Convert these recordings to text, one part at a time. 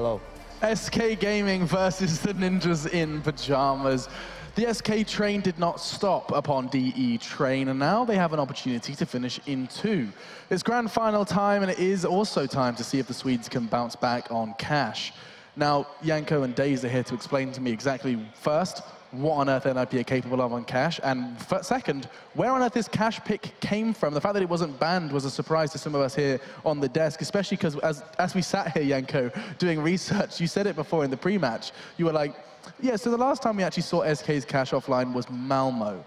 Hello. SK Gaming versus the Ninjas in Pajamas. The SK train did not stop upon DE train, and now they have an opportunity to finish in 2. It's grand final time, and it is also time to see if the Swedes can bounce back on cash. Now, Janko and Daze are here to explain to me exactly, first, what on earth NiP are capable of on cash, and second, where on earth this cash pick came from. The fact that it wasn't banned was a surprise to some of us here on the desk, especially because as we sat here, Janko, doing research, you said it before in the pre-match, you were like, yeah, so the last time we actually saw SK's cash offline was Malmo.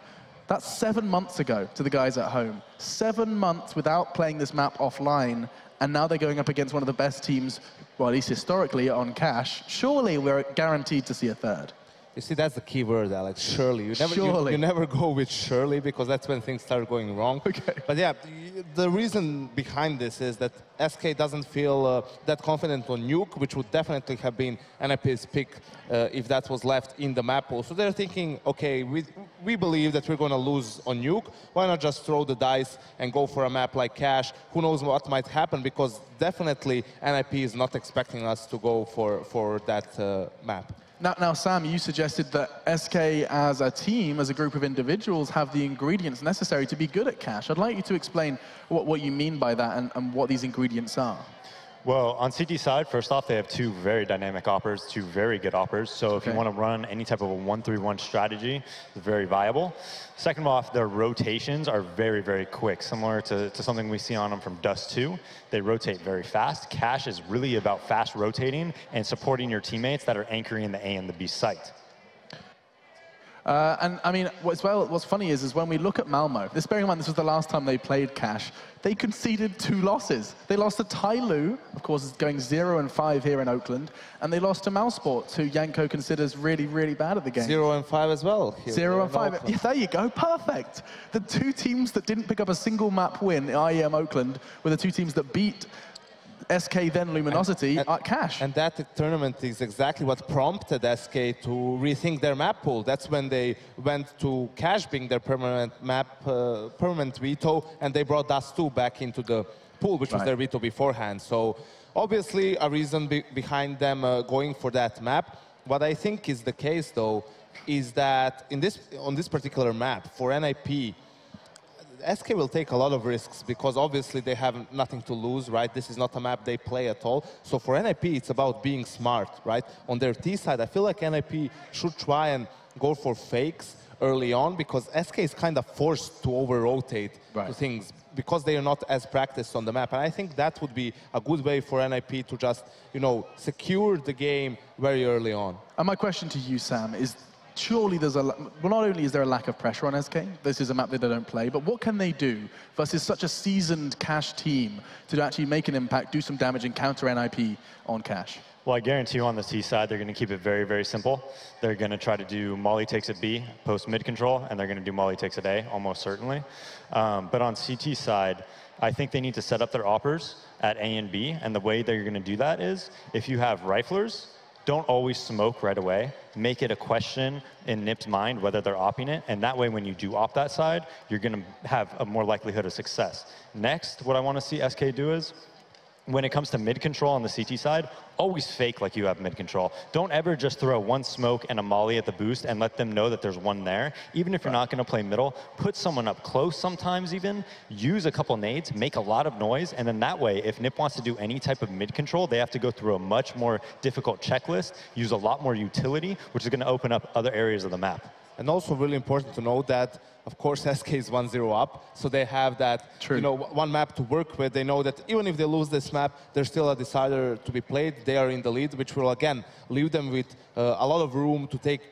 That's 7 months ago to the guys at home. 7 months without playing this map offline, and now they're going up against one of the best teams, well, at least historically, on cash. Surely we're guaranteed to see a third. You see, that's the key word, Alex, surely. Surely. You never go with surely, because that's when things start going wrong. Okay. But yeah, the reason behind this is that SK doesn't feel that confident on Nuke, which would definitely have been NiP's pick if that was left in the map pool. So they're thinking, okay, we believe that we're going to lose on Nuke. Why not just throw the dice and go for a map like Cash? Who knows what might happen, because definitely NiP is not expecting us to go for that map. Now, Sam, you suggested that SK as a team, as a group of individuals, have the ingredients necessary to be good at cash. I'd like you to explain what you mean by that and what these ingredients are. Well, on CT side, first off, they have 2 very dynamic oppers, 2 very good oppers. So if you want to run any type of a 1-3-1 strategy, it's very viable. Second off, their rotations are very, very quick, similar to something we see on them from Dust 2. They rotate very fast. Cash is really about fast rotating and supporting your teammates that are anchoring the A and the B site. And I mean, what's funny is when we look at Malmo, bearing in mind this was the last time they played Cash, they conceded 2 losses. They lost to Tyloo, of course, it's going 0-5 here in Oakland, and they lost to Mousesports, who Janko considers really, really bad at the game. 0-5 as well. 0-5. Yeah, there you go, perfect. The 2 teams that didn't pick up a single map win in IEM Oakland were the 2 teams that beat SK, then Luminosity, at Cash. And that tournament is exactly what prompted SK to rethink their map pool. That's when they went to Cash being their permanent map, permanent veto, and they brought Dust 2 back into the pool, which was their veto beforehand. So obviously a reason behind them going for that map. What I think is the case, though, is that on this particular map, for NiP, SK will take a lot of risks because obviously they have nothing to lose, right? This is not a map they play at all. So for NiP, it's about being smart, right? On their T side, I feel like NiP should try and go for fakes early on, because SK is kind of forced to over-rotate to things because they are not as practiced on the map. And I think that would be a good way for NiP to just, you know, secure the game very early on. And my question to you, Sam, is surely there's well, not only is there a lack of pressure on SK, this is a map that they don't play, but what can they do versus such a seasoned Cash team to actually make an impact, do some damage, and counter NiP on Cash? Well, I guarantee you on the C side, they're going to keep it very, very simple. They're going to try to do Molly takes at B, post mid control, and they're going to do Molly takes at A, almost certainly. But on CT side, I think they need to set up their oppers at A and B, and the way they're going to do that is if you have riflers, don't always smoke right away. Make it a question in NiP's mind whether they're opping it, and that way when you do opt that side, you're going to have a more likelihood of success. Next, what I want to see SK do is, when it comes to mid control on the CT side, always fake like you have mid control. Don't ever just throw 1 smoke and a molly at the boost and let them know that there's 1 there. Even if you're not going to play middle, put someone up close sometimes even, use a couple nades, make a lot of noise, and then that way, if NiP wants to do any type of mid control, they have to go through a much more difficult checklist, use a lot more utility, which is going to open up other areas of the map. And also really important to note that, of course, SK is 1-0 up, so they have that, you know, 1 map to work with. They know that even if they lose this map, there's still a decider to be played. They are in the lead, which will, again, leave them with a lot of room to take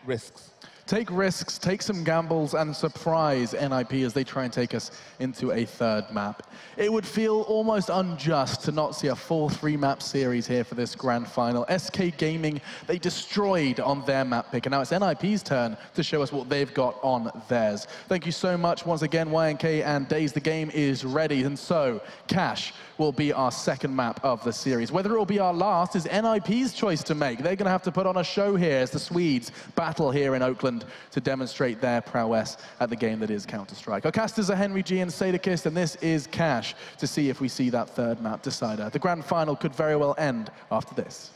risks. Take risks, take some gambles, and surprise NiP as they try and take us into a 3rd map. It would feel almost unjust to not see a full 3-map series here for this grand final. SK Gaming, they destroyed on their map pick, and now it's NiP's turn to show us what they've got on theirs. Thank you so much once again, YNK and Daze. The game is ready, and so Cash will be our 2nd map of the series. Whether it will be our last is NiP's choice to make. They're going to have to put on a show here as the Swedes battle here in Oakland to demonstrate their prowess at the game that is Counter-Strike. Our casters are Henry G and Sadakist, and this is Cash to see if we see that 3rd map decider. The grand final could very well end after this.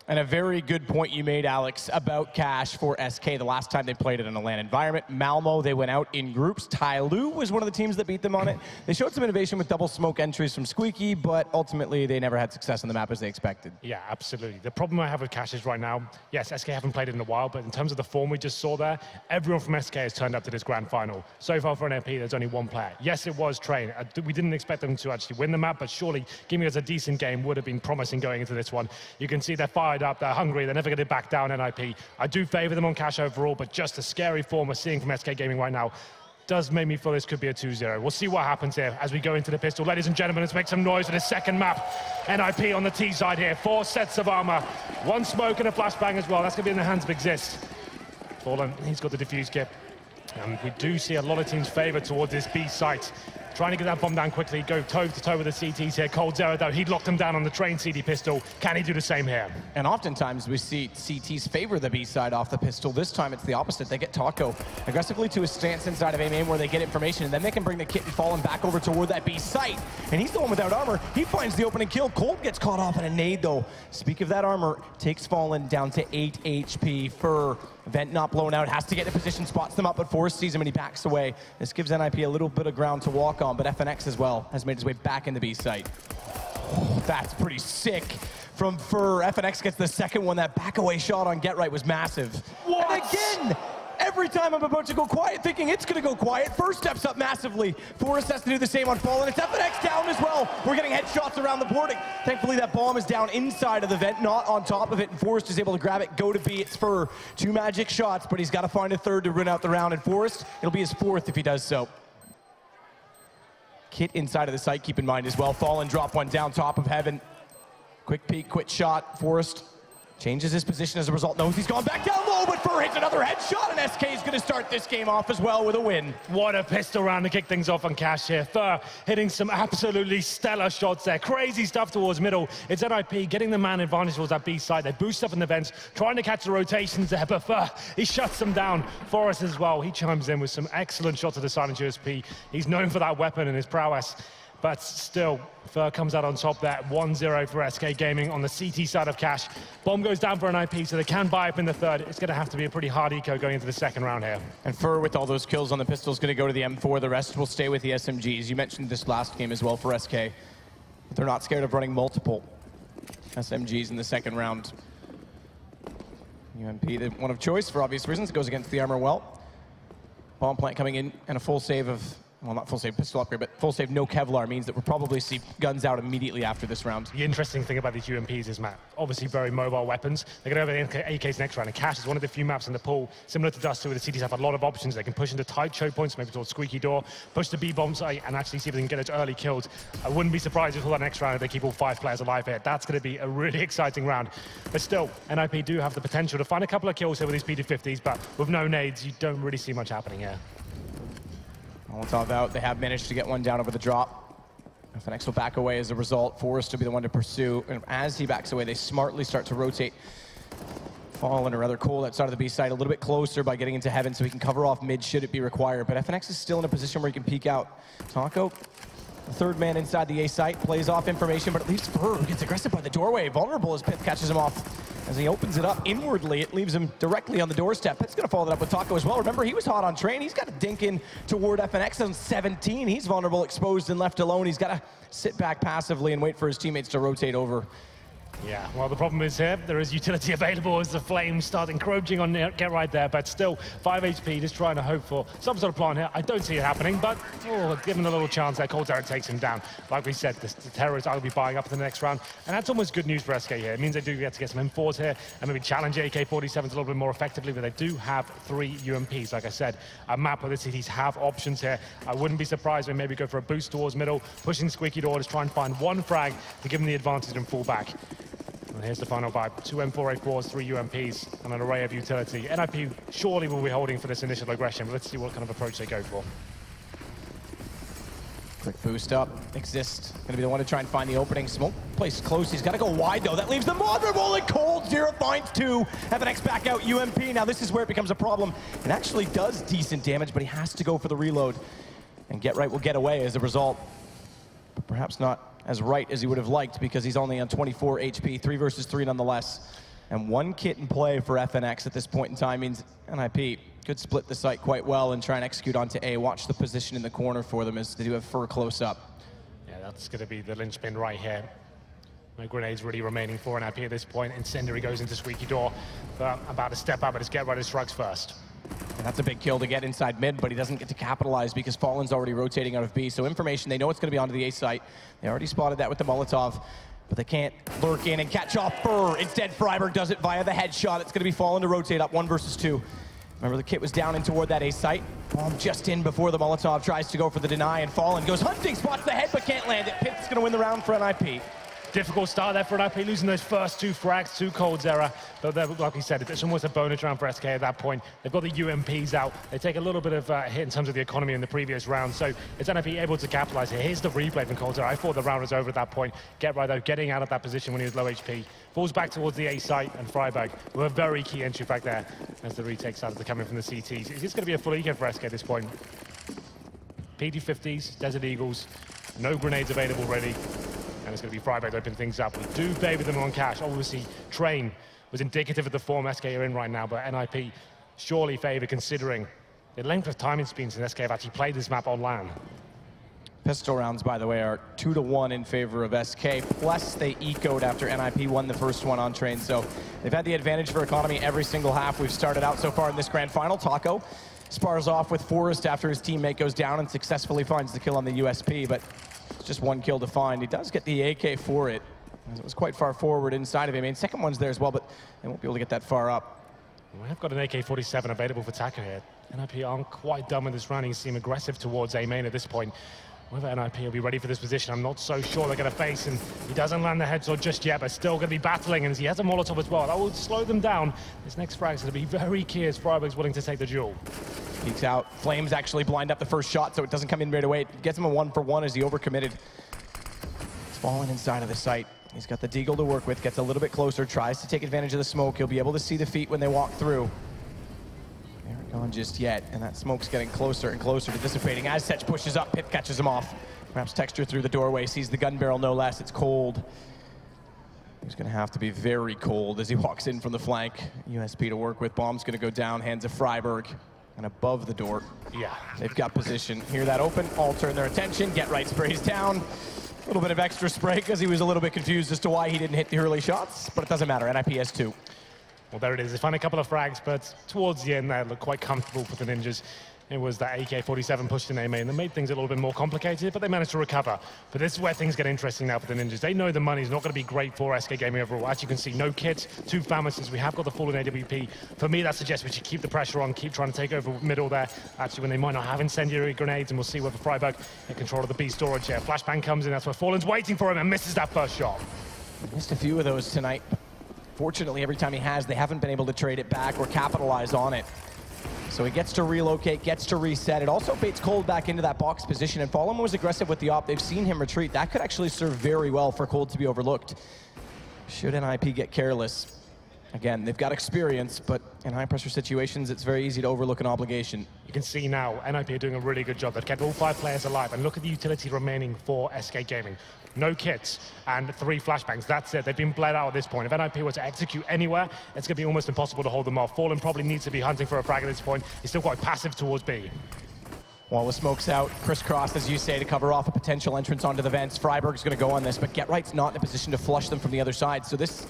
And a very good point you made, Alex, about Cash for SK the last time they played it in a LAN environment. Malmo, they went out in groups. Tyloo was one of the teams that beat them on it. They showed some innovation with double smoke entries from Squeaky, but ultimately they never had success on the map as they expected. Yeah, absolutely. The problem I have with Cash is right now, yes, SK haven't played it in a while, but in terms of the form we just saw there, everyone from SK has turned up to this grand final. So far for NiP, there's only one player. Yes, it was Train. We didn't expect them to actually win the map, but surely giving us a decent game would have been promising going into this one. You can see they're fired up, they're hungry, they're never going to back down NiP. I do favor them on Cash overall, but just a scary form we're seeing from SK Gaming right now does make me feel this could be a 2-0. We'll see what happens here as we go into the pistol. Ladies and gentlemen, let's make some noise for the second map. NiP on the T side here. 4 sets of armor, 1 smoke and a flashbang as well. That's going to be in the hands of Exist. Fallen, he's got the defuse kit. And we do see a lot of teams favor towards this B site. Trying to get that bomb down quickly, go toe-to-toe with the CTs here. Cold Zero, though, he'd locked them down on the Train CD pistol. Can he do the same here? And oftentimes we see CTs favor the B side off the pistol. This time it's the opposite. They get Taco aggressively to his stance inside of aim where they get information, and then they can bring the kit and Fallen back over toward that B site. And he's the one without armor. He finds the opening kill. Cold gets caught off in a nade, though. Speak of that armor, takes Fallen down to 8 HP. Fur, Vent not blown out, has to get in position, spots them up, but Forrest sees him and he backs away. This gives NiP a little bit of ground to walk on, but FNX as well has made his way back in the B site. Oh, that's pretty sick from Fur. FNX gets the second one. That back away shot on Get Right was massive. What? And again, every time I'm about to go quiet, thinking it's going to go quiet, First steps up massively. Forrest has to do the same on Fallen. It's FNX down as well. We're getting headshots around the boarding. Thankfully, that bomb is down inside of the vent, not on top of it, and Forrest is able to grab it, go to B. It's for 2 magic shots, but he's got to find a third to run out the round, and Forrest, it'll be his 4th if he does so. Kit inside of the site, keep in mind as well. Fallen drop one down top of Heaven. Quick peek, quick shot. Forrest changes his position as a result. Knows he's gone back down low, but Fur hits another headshot, and SK is going to start this game off as well with a win. What a pistol round to kick things off on Cash here. Fur hitting some absolutely stellar shots there. Crazy stuff towards middle. It's NiP getting the man advantage towards that B side. They boost up in the vents, trying to catch the rotations there, but Fur, he shuts them down. Forrest as well, he chimes in with some excellent shots of the silent USP. He's known for that weapon and his prowess. But still, Fur comes out on top there, 1-0 for SK Gaming on the CT side of Cash. Bomb goes down for NiP, so they can buy up in the third. It's going to have to be a pretty hard eco going into the second round here. And Fur, with all those kills on the pistol, is going to go to the M4. The rest will stay with the SMGs. You mentioned this last game as well for SK. But they're not scared of running multiple SMGs in the second round. UMP, the one of choice for obvious reasons, goes against the armor well. Bomb plant coming in and a full save of, well, not full save pistol upgrade, but full save no Kevlar means that we'll probably see guns out immediately after this round. The interesting thing about these UMPs is, Matt, obviously very mobile weapons. They're going to have the AKs next round, and Cash is one of the few maps in the pool, similar to Dust 2, where the CTs have a lot of options. They can push into tight choke points, maybe towards Squeaky Door, push the B-bomb site, and actually see if they can get it early killed. I wouldn't be surprised if for that next round if they keep all 5 players alive here. That's going to be a really exciting round. But still, NiP do have the potential to find a couple of kills here with these P250s, but with no nades, you don't really see much happening here. Molotov out. They have managed to get one down over the drop. FNX will back away as a result. Forrest will be the one to pursue. And as he backs away, they smartly start to rotate Fallen or rather Cold outside of the B side a little bit closer by getting into Heaven so he can cover off mid should it be required. But FNX is still in a position where he can peek out. Taco, the third man inside the A site, plays off information, but at least Fur gets aggressive by the doorway. Vulnerable as Pip catches him off. As he opens it up inwardly, it leaves him directly on the doorstep. Pip's going to follow that up with Taco as well. Remember, he was hot on Train. He's got to dink in toward FNX on 17. He's vulnerable, exposed, and left alone. He's got to sit back passively and wait for his teammates to rotate over. Yeah, well, the problem is here, there is utility available as the flames start encroaching on Get Right there, but still, 5 HP, just trying to hope for some sort of plan here. I don't see it happening, but given a little chance there, Cold Zero takes him down. Like we said, the terrorists will be buying up for the next round, and that's almost good news for SK here. It means they do get to get some M4s here, and maybe challenge AK-47s a little bit more effectively, but they do have 3 UMPs, like I said. A map where the cities have options here. I wouldn't be surprised when maybe go for a boost towards middle, pushing Squeaky Door to try and find one frag to give them the advantage and fall back. And here's the final vibe. 2 M4A4s, 3 UMPs, and an array of utility. NiP surely will be holding for this initial aggression, but let's see what kind of approach they go for. Quick boost up. Exist. Going to be the one to try and find the opening. Smoke placed close. He's got to go wide, though. That leaves them vulnerable, and Cold Zero finds 2. FNX back out UMP. Now this is where it becomes a problem. It actually does decent damage, but he has to go for the reload. And Get Right will get away as a result. But perhaps not as right as he would have liked because he's only on 24 HP. 3 versus 3 nonetheless. And one kit in play for FNX at this point in time means NiP could split the site quite well and try and execute onto A. Watch the position in the corner for them as they do have Fur close up. Yeah, that's going to be the linchpin right here. No grenades really remaining for NiP at this point. Incendiary goes into Squeaky Door, but about to step up, but it's Get Right as strikes first. And that's a big kill to get inside mid, but he doesn't get to capitalize because Fallen's already rotating out of B. So information, they know it's going to be onto the A site. They already spotted that with the Molotov, but they can't lurk in and catch off Fur. Instead, Freiburg does it via the headshot. It's going to be Fallen to rotate up 1 versus 2. Remember, the kit was down and toward that A site. Bomb just in before the Molotov tries to go for the deny, and Fallen goes hunting, spots the head, but can't land it. Pitt's going to win the round for NiP. Difficult start there for NiP, losing those first 2 frags, 2 colds error. But like we said, it's almost a bonus round for SK at that point. They've got the UMPs out. They take a little bit of a hit in terms of the economy in the previous round. So is NiP able to capitalize here? Here's the replay from Cold Error. I thought the round was over at that point. Get Right, though, getting out of that position when he was low HP. Falls back towards the A site, and Freiburg with a very key entry back there as the retake started to come in from the CTs. Is this going to be a full eco for SK at this point? PD-50s, Desert Eagles, no grenades available ready. And it's going to be Freiburg to open things up. We do favor them on cash. Obviously, Train was indicative of the form SK are in right now, but NiP surely favor considering the length of time it's been since SK have actually played this map on LAN. Pistol rounds, by the way, are 2-1 in favor of SK, plus they ecoed after NiP won the first one on Train. So they've had the advantage for economy every single half we've started out so far in this grand final. Taco spars off with Forrest after his teammate goes down and successfully finds the kill on the USP, but just 1 kill to find. He does get the AK for it, as it was quite far forward inside of him. And second one's there as well, but they won't be able to get that far up. We have got an AK-47 available for Taco here. NiP aren't quite done with this round. He seem aggressive towards A main at this point. Whether NiP will be ready for this position, I'm not so sure they're going to face, and he doesn't land the headshot just yet, but still going to be battling, and he has a Molotov as well. That will slow them down. This next frag is going to be very key as Freiburg's willing to take the duel. Peeks out. Flames actually blind up the first shot, so it doesn't come in right away. It gets him a 1-for-1 as he overcommitted. He's falling inside of the site. He's got the deagle to work with, gets a little bit closer, tries to take advantage of the smoke. He'll be able to see the feet when they walk through. They aren't gone just yet, and that smoke's getting closer and closer to dissipating. As Sech pushes up, Pip catches him off. Grabs Texture through the doorway, sees the gun barrel no less. It's cold. He's going to have to be very cold as he walks in from the flank. USP to work with. Bomb's going to go down, hands of Freiburg. And above the door, yeah, they've got position. Hear that open, all turn their attention. Get Right sprays down. A little bit of extra spray because he was a little bit confused as to why he didn't hit the early shots, but it doesn't matter. NiP has 2. Well, there it is. They find a couple of frags, but towards the end, they look quite comfortable for the Ninjas. It was that AK-47 pushed in A main that made things a little bit more complicated, but they managed to recover. But this is where things get interesting now for the Ninjas. They know the money's not going to be great for SK Gaming overall. As you can see, no kits, 2 Famishes. We have got the fallen AWP. For me, that suggests we should keep the pressure on, keep trying to take over middle there. Actually, when they might not have incendiary grenades, and we'll see whether Freiburg in control of the B storage here. Flashbang comes in, that's where Fallen's waiting for him and misses that first shot. Missed a few of those tonight. Fortunately, every time he has, they haven't been able to trade it back or capitalize on it. So he gets to relocate, gets to reset. It also baits Cold back into that box position, and Fallen was aggressive with the op. They've seen him retreat. That could actually serve very well for Cold to be overlooked. Should NiP get careless. Again, they've got experience, but in high-pressure situations, it's very easy to overlook an obligation. You can see now, NiP are doing a really good job. They've kept all 5 players alive, and look at the utility remaining for SK Gaming. No kits and 3 flashbangs. That's it. They've been bled out at this point. If NiP were to execute anywhere, it's going to be almost impossible to hold them off. Fallen probably needs to be hunting for a frag at this point. He's still quite passive towards B. While the smoke's out, crisscrossed, as you say, to cover off a potential entrance onto the vents. Freiburg's going to go on this, but Get Right's not in a position to flush them from the other side. So this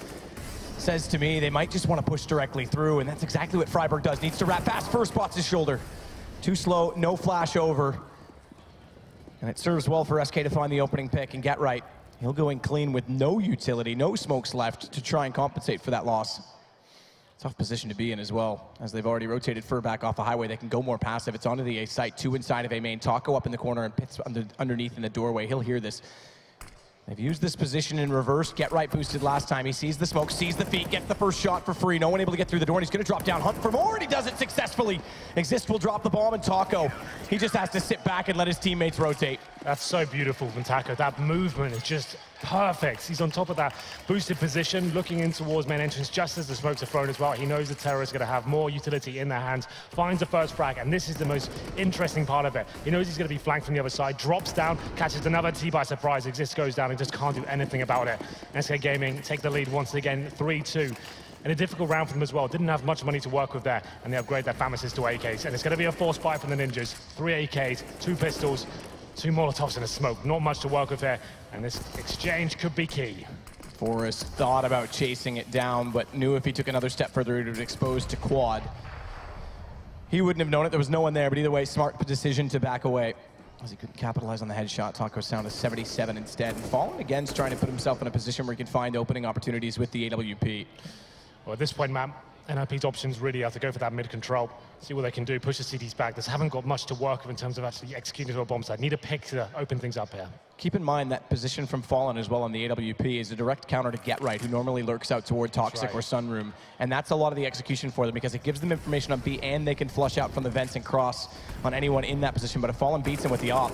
says to me they might just want to push directly through, and that's exactly what Freiburg does. Needs to wrap fast. First spots his shoulder. Too slow, no flash over. And it serves well for SK to find the opening pick and Get Right. He'll go in clean with no utility, no smokes left to try and compensate for that loss. Tough position to be in as well, as they've already rotated Fur back off the highway. They can go more passive. It's onto the A site, 2 inside of A main. Taco up in the corner and Pitts underneath in the doorway. He'll hear this. They've used this position in reverse. Get Right boosted last time. He sees the smoke, sees the feet, gets the first shot for free. No one able to get through the door, and he's going to drop down, hunt for more, and he does it successfully. Exist will drop the bomb, and Taco, he just has to sit back and let his teammates rotate. That's so beautiful from Taco. That movement is just perfect. He's on top of that boosted position, looking in towards main entrance just as the smokes are thrown as well. He knows the terrorists are going to have more utility in their hands, finds the first frag, and this is the most interesting part of it. He knows he's going to be flanked from the other side, drops down, catches another T by surprise, Exist goes down and just can't do anything about it. SK Gaming take the lead once again, 3-2. in a difficult round for them as well. Didn't have much money to work with there, and they upgrade their Famasis to AKs. And it's going to be a forced buy from the Ninjas. 3 AKs, 2 pistols, 2 Molotovs and a smoke. Not much to work with here, and this exchange could be key. Forrest thought about chasing it down, but knew if he took another step further, it would expose to quad. He wouldn't have known it. There was no one there, but either way, smart decision to back away, as he couldn't capitalize on the headshot. Taco's down to 77 instead. And Fallen again's trying to put himself in a position where he can find opening opportunities with the AWP. Well, at this point, Matt, NiP's options really are to go for that mid control, see what they can do, push the CTs back. They haven't got much to work with in terms of actually executing to a bomb site. Need a pick to open things up here. Keep in mind that position from Fallen as well on the AWP is a direct counter to Get Right, who normally lurks out toward Toxic or Sunroom. And that's a lot of the execution for them because it gives them information on B and they can flush out from the vents and cross on anyone in that position. But if Fallen beats him with the op,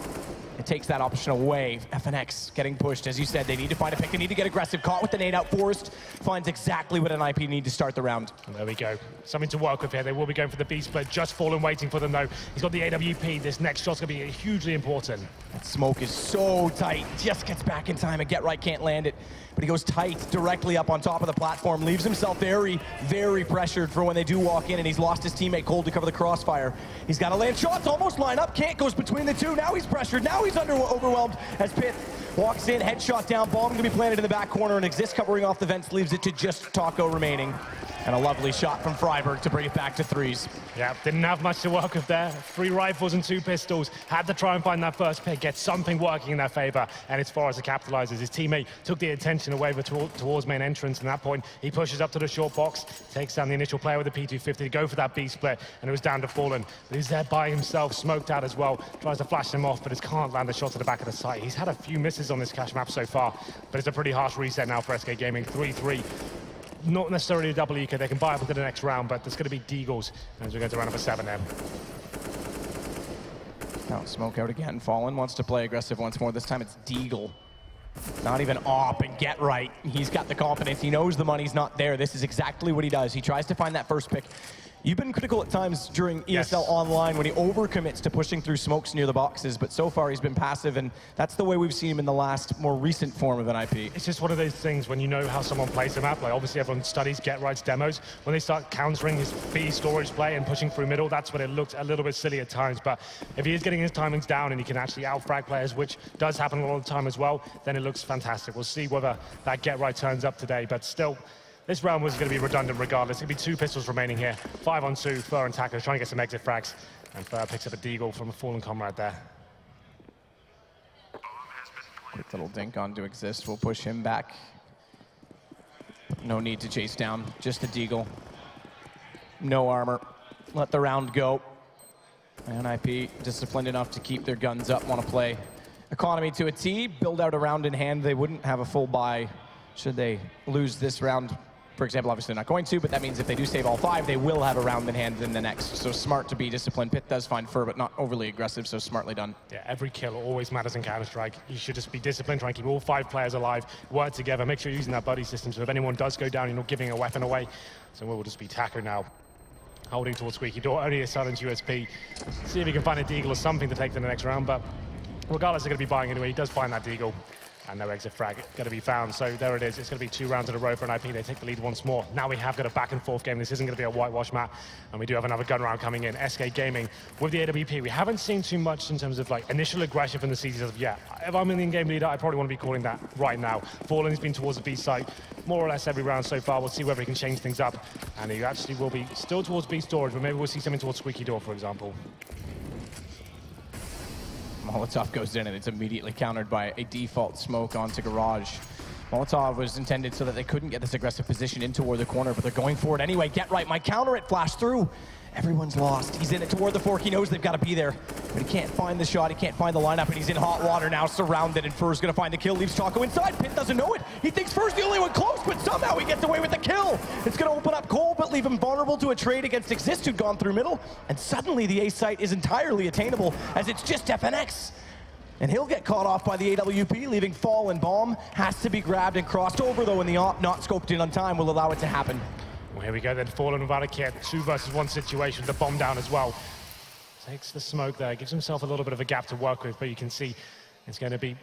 it takes that option away. FNX getting pushed. As you said, they need to find a pick. They need to get aggressive. Caught with the nade out. Forrest finds exactly what NiP need to start the round. And there we go. Something to work with here. They will be going for the B split. Just Fallen waiting for them, though. He's got the AWP. This next shot's going to be hugely important. That smoke is so tight. Just gets back in time and Get Right can't land it. But he goes tight directly up on top of the platform. Leaves himself very, very pressured for when they do walk in. And he's lost his teammate Cold to cover the crossfire. He's got to land shots. Almost line up. Can't. Goes between the two. Now he's pressured. Now he's overwhelmed as Pitt walks in. Headshot down. Bomb going to be planted in the back corner. And Exist covering off the vents leaves it to just Taco remaining. And a lovely shot from Freiberg to bring it back to threes. Yeah, didn't have much to work with there. 3 rifles and 2 pistols. Had to try and find that first pick, get something working in their favor. And as far as it capitalizes, his teammate took the attention away towards main entrance. And at that point, he pushes up to the short box, takes down the initial player with the P250 to go for that B split. And it was down to Fallen. But he's there by himself, smoked out as well. Tries to flash him off, but just can't land a shot to the back of the site. He's had a few misses on this cash map so far, but it's a pretty harsh reset now for SK Gaming. 3-3. Not necessarily a double EK, they can buy up into the next round, but there's going to be Deagles as we go to round number 7 then. Now smoke out again. Fallen wants to play aggressive once more. This time it's Deagle. Not even op and Get Right. He's got the confidence. He knows the money's not there. This is exactly what he does. He tries to find that first pick. You've been critical at times during ESL Online when he overcommits to pushing through smokes near the boxes, but so far he's been passive, and that's the way we've seen him in the last, more recent form of NiP. It's just one of those things when you know how someone plays the map, like obviously everyone studies Get Right's demos, when they start countering his B storage play and pushing through middle, that's when it looks a little bit silly at times, but if he is getting his timings down and he can actually out-frag players, which does happen a lot of the time as well, then it looks fantastic. We'll see whether that Get Right turns up today, but still, this round was going to be redundant regardless. It's going to be 2 pistols remaining here. 5-on-2, Fur and Taco trying to get some exit frags. And Fur picks up a Deagle from a fallen comrade there. Quick little dink onto Exist. We'll push him back. No need to chase down. Just a Deagle. No armor. Let the round go. NiP disciplined enough to keep their guns up. Want to play economy to a T. Build out a round in hand. They wouldn't have a full buy should they lose this round. For example, obviously they're not going to, but that means if they do save all 5, they will have a round in hand in the next. So smart to be disciplined. Pitt does find Fur, but not overly aggressive, so smartly done. Yeah, every kill always matters in Counter-Strike. You should just be disciplined, try and keep all 5 players alive, work together, make sure you're using that buddy system, so if anyone does go down, you're not giving a weapon away. So we'll just be Taco now, holding towards Squeaky Door, only a silent USP. See if he can find a Deagle or something to take to the next round, but regardless, they're going to be buying anyway. He does find that Deagle. And no exit frag going to be found. So there it is. It's going to be 2 rounds in a row for NiP. They take the lead once more. Now we have got a back and forth game. This isn't going to be a whitewash map. And we do have another gun round coming in. SK Gaming with the AWP. We haven't seen too much in terms of like initial aggression from the CTs as of yet. If I'm in the in-game leader, I probably want to be calling that right now. Fallen's been towards the B site more or less every round so far. We'll see whether he can change things up. And he actually will be still towards B storage, but maybe we'll see something towards Squeaky Door, for example. Molotov goes in and it's immediately countered by a default smoke onto Garage. Molotov was intended so that they couldn't get this aggressive position in toward the corner, but they're going for it anyway. Get Right, might counter it, flash through. Everyone's lost. He's in it toward the fork. He knows they've got to be there, but he can't find the shot. He can't find the lineup, and he's in hot water now, surrounded, and Fur's going to find the kill. Leaves Taco inside. Pitt doesn't know it. He thinks Fur's the only one close, but somehow he gets away with the kill. It's going to open up Cole, but leave him vulnerable to a trade against Exist, who'd gone through middle, and suddenly the A site is entirely attainable, as it's just FNX. And he'll get caught off by the AWP, leaving Fall and Bomb. Has to be grabbed and crossed over, though, and the op not scoped in on time will allow it to happen. Well, here we go then. Fallen without a kit. 2 versus 1 situation. The bomb down as well. Takes the smoke there. Gives himself a little bit of a gap to work with, but you can see it's going to be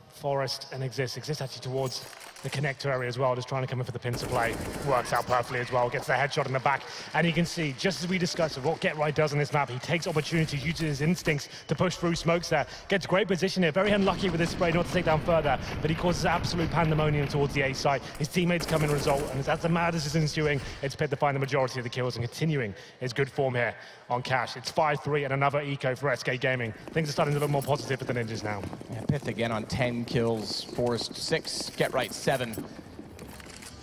Forest and Exist. Exist actually towards the connector area as well, just trying to come in for the pincer play. Works out perfectly as well, gets the headshot in the back. And you can see, just as we discussed, what Get Right does on this map, he takes opportunities, uses his instincts to push through smokes there. Gets great position here, very unlucky with this spray not to take down further, but he causes absolute pandemonium towards the A site. His teammates come in result, and as the madness is ensuing, it's Pit to find the majority of the kills and continuing his good form here on Cash. It's 5-3 and another eco for SK Gaming. Things are starting to look more positive for the Ninjas now. Yeah, Pith again on 10 kills, Forrest 6, Get Right 7.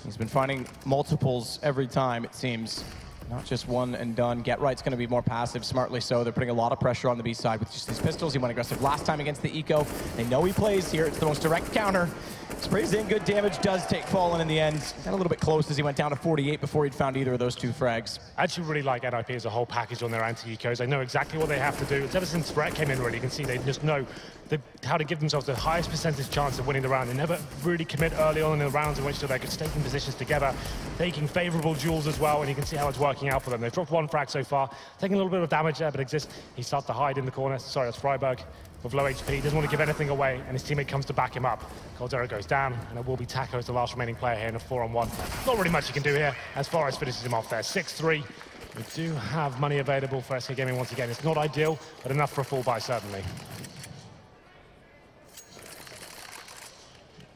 He's been finding multiples every time, it seems. Not just one and done. Get Right's going to be more passive, smartly so. They're putting a lot of pressure on the B side with just these pistols. He went aggressive last time against the eco. They know he plays here. It's the most direct counter. Sprays in good damage, does take Fallen in the end. Got a little bit close as he went down to 48 before he'd found either of those 2 frags. I actually really like NiP as a whole package on their anti-ecos. They know exactly what they have to do. It's ever since Brett came in, really, you can see they just know how to give themselves the highest percentage chance of winning the round. They never really commit early on in the rounds in which they're staking positions together, taking favorable duels as well, and you can see how it's working out for them. They've dropped 1 frag so far, taking a little bit of damage there, but Exist, he starts to hide in the corner. Sorry, that's Freiburg with low HP. Doesn't want to give anything away, and his teammate comes to back him up. Coldzera goes down, and it will be Taco as the last remaining player here in a 4-on-1. Not really much you can do here as Forrest finishes him off there. 6-3. We do have money available for SK Gaming once again. It's not ideal, but enough for a full buy, certainly.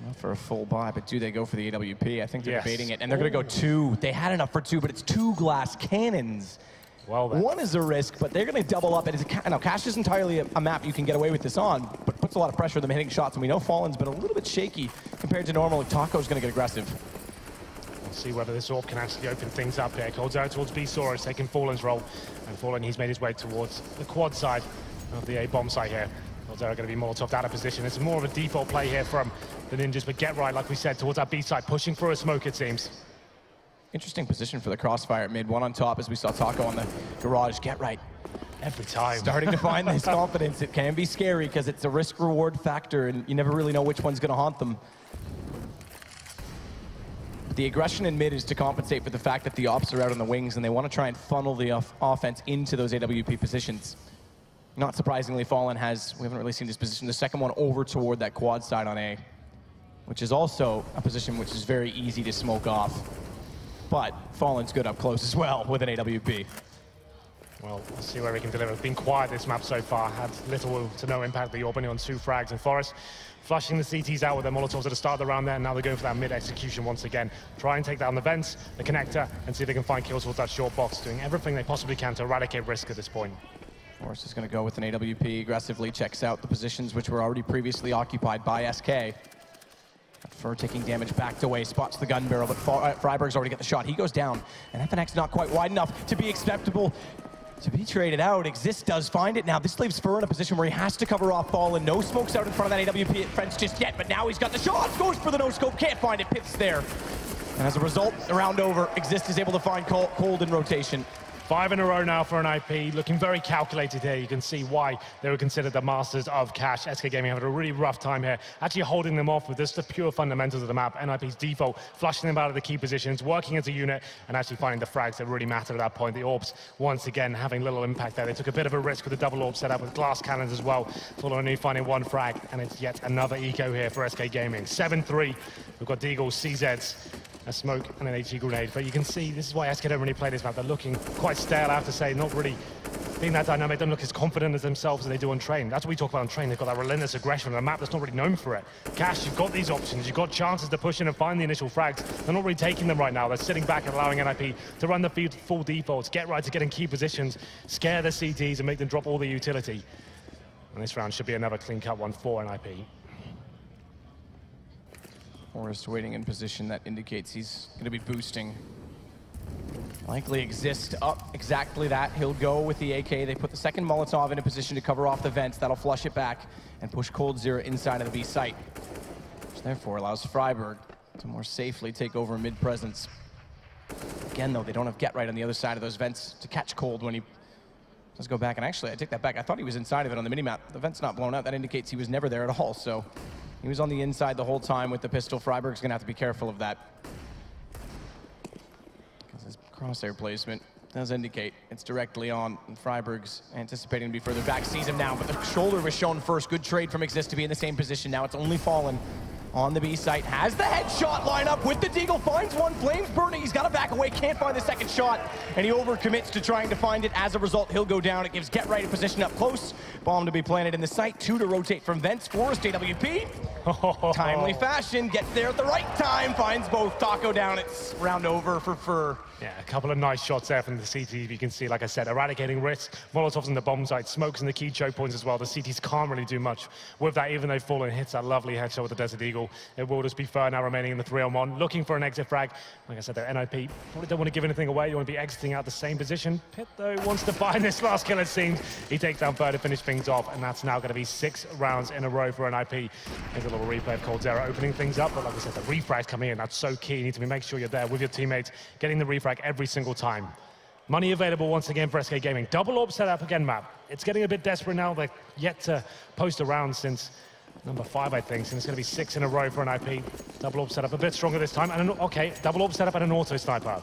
Not for a full buy, but do they go for the AWP? I think they're debating it, and they're going to go 2. They had enough for 2, but it's 2 glass cannons. Well, then. 1 is a risk, but they're going to double up. Now, Cash is entirely a map you can get away with this on, but puts a lot of pressure on them hitting shots, and we know Fallen's been a little bit shaky compared to normal. Taco's going to get aggressive. We'll see whether this AWP can actually open things up here. Coldzera towards B Saurus, taking Fallen's role, and Fallen, he's made his way towards the quad side of the A-bomb site here. Coldzera going to be Molotov'd out of position. It's more of a default play here from the Ninjas, but Get Right, like we said, towards that B side, pushing through a smoke, it seems. Interesting position for the crossfire at mid. 1 on top as we saw Taco on the garage. Get Right. Every time. Starting to find this confidence. It can be scary because it's a risk-reward factor, and you never really know which one's going to haunt them. But the aggression in mid is to compensate for the fact that the ops are out on the wings, and they want to try and funnel the offense into those AWP positions. Not surprisingly, Fallen has, we haven't really seen this position, the second one over toward that quad side on A, which is also a position which is very easy to smoke off. But Fallen's good up close as well with an AWP. Well, let's see where he can deliver. It's been quiet this map so far, had little to no impact. The AWP on 2 frags, and Forrest flushing the CTs out with their Molotovs at the start of the round there, and now they're going for that mid-execution once again. Try and take down the vents, the connector, and see if they can find kills towards that short box, doing everything they possibly can to eradicate risk at this point. Forrest is going to go with an AWP, aggressively checks out the positions which were already previously occupied by SK. Fur taking damage backed away, spots the gun barrel, but Freiburg's already got the shot. He goes down, and FNX not quite wide enough to be acceptable. To be traded out, Exist does find it now. This leaves Fur in a position where he has to cover off Fallen. No smokes out in front of that AWP at French just yet, but now he's got the shot. Goes for the no-scope, can't find it, Pips there. And as a result, the round over, Exist is able to find Cold in rotation. 5 in a row now for NiP, looking very calculated here. You can see why they were considered the masters of Cash. SK Gaming having a really rough time here, actually holding them off with just the pure fundamentals of the map. NiP's default, flushing them out of the key positions, working as a unit, and actually finding the frags that really mattered at that point. The AWPs, once again, having little impact there. They took a bit of a risk with the double AWP setup with glass cannons as well. Full only finding 1 frag, and it's yet another eco here for SK Gaming. 7-3, we've got Deagles, CZs, a smoke and an HE grenade, but you can see this is why SK don't really play this map. They're looking quite stale, I have to say, not really being that dynamic. They don't look as confident as themselves as they do on Train. That's what we talk about on Train. They've got that relentless aggression on a map that's not really known for it. Cash, you've got these options, you've got chances to push in and find the initial frags. They're not really taking them right now. They're sitting back and allowing NiP to run the full defaults, Get Right to get in key positions, scare the CTs and make them drop all the utility. And this round should be another clean-cut one for NiP. Forrest waiting in position that indicates he's going to be boosting. Likely Exist up exactly that. He'll go with the AK. They put the second Molotov in a position to cover off the vents. That'll flush it back and push Coldzera inside of the B site, which therefore allows Freiburg to more safely take over mid presence. Again, though, they don't have Get Right on the other side of those vents to catch Cold when he does go back. And actually, I take that back. I thought he was inside of it on the minimap. The vent's not blown out. That indicates he was never there at all. So he was on the inside the whole time with the pistol. Freiburg's going to have to be careful of that, because his crosshair placement does indicate it's directly on, and Freiburg's anticipating to be further back. Sees him now, but the shoulder was shown first. Good trade from Exist to be in the same position. Now it's only Fallen on the B site, has the headshot line up with the Deagle, finds one, flames burning, he's got to back away, can't find the second shot, and he overcommits to trying to find it. As a result, he'll go down. It gives Get Right a position up close, bomb to be planted in the site, 2 to rotate from vents, Forest AWP. Timely fashion, gets there at the right time, finds both. Taco down, it's round over for Fur. Yeah, a couple of nice shots there from the CT. You can see, like I said, eradicating risks, Molotovs in the bomb site, smokes in the key choke points as well. The CTs can't really do much with that, even though Fallen hits that lovely headshot with the Desert Eagle. It will just be Fur now remaining in the 3-on-1, looking for an exit frag. Like I said, they're NiP. Probably don't want to give anything away. You want to be exiting out the same position. Pit, though, wants to find this last kill, it seems. He takes down Fur to finish things off, and that's now going to be 6 rounds in a row for NiP. There's a little replay of Coldzera opening things up, but like I said, the refrag coming in. That's so key. You need to make sure you're there with your teammates, getting the refrag every single time. Money available once again for SK Gaming. Double AWP setup again, map. It's getting a bit desperate now. They're yet to post a round since number 5, I think. So it's going to be 6 in a row for NiP. Double AWP setup a bit stronger this time. And okay, double AWP setup and an auto sniper.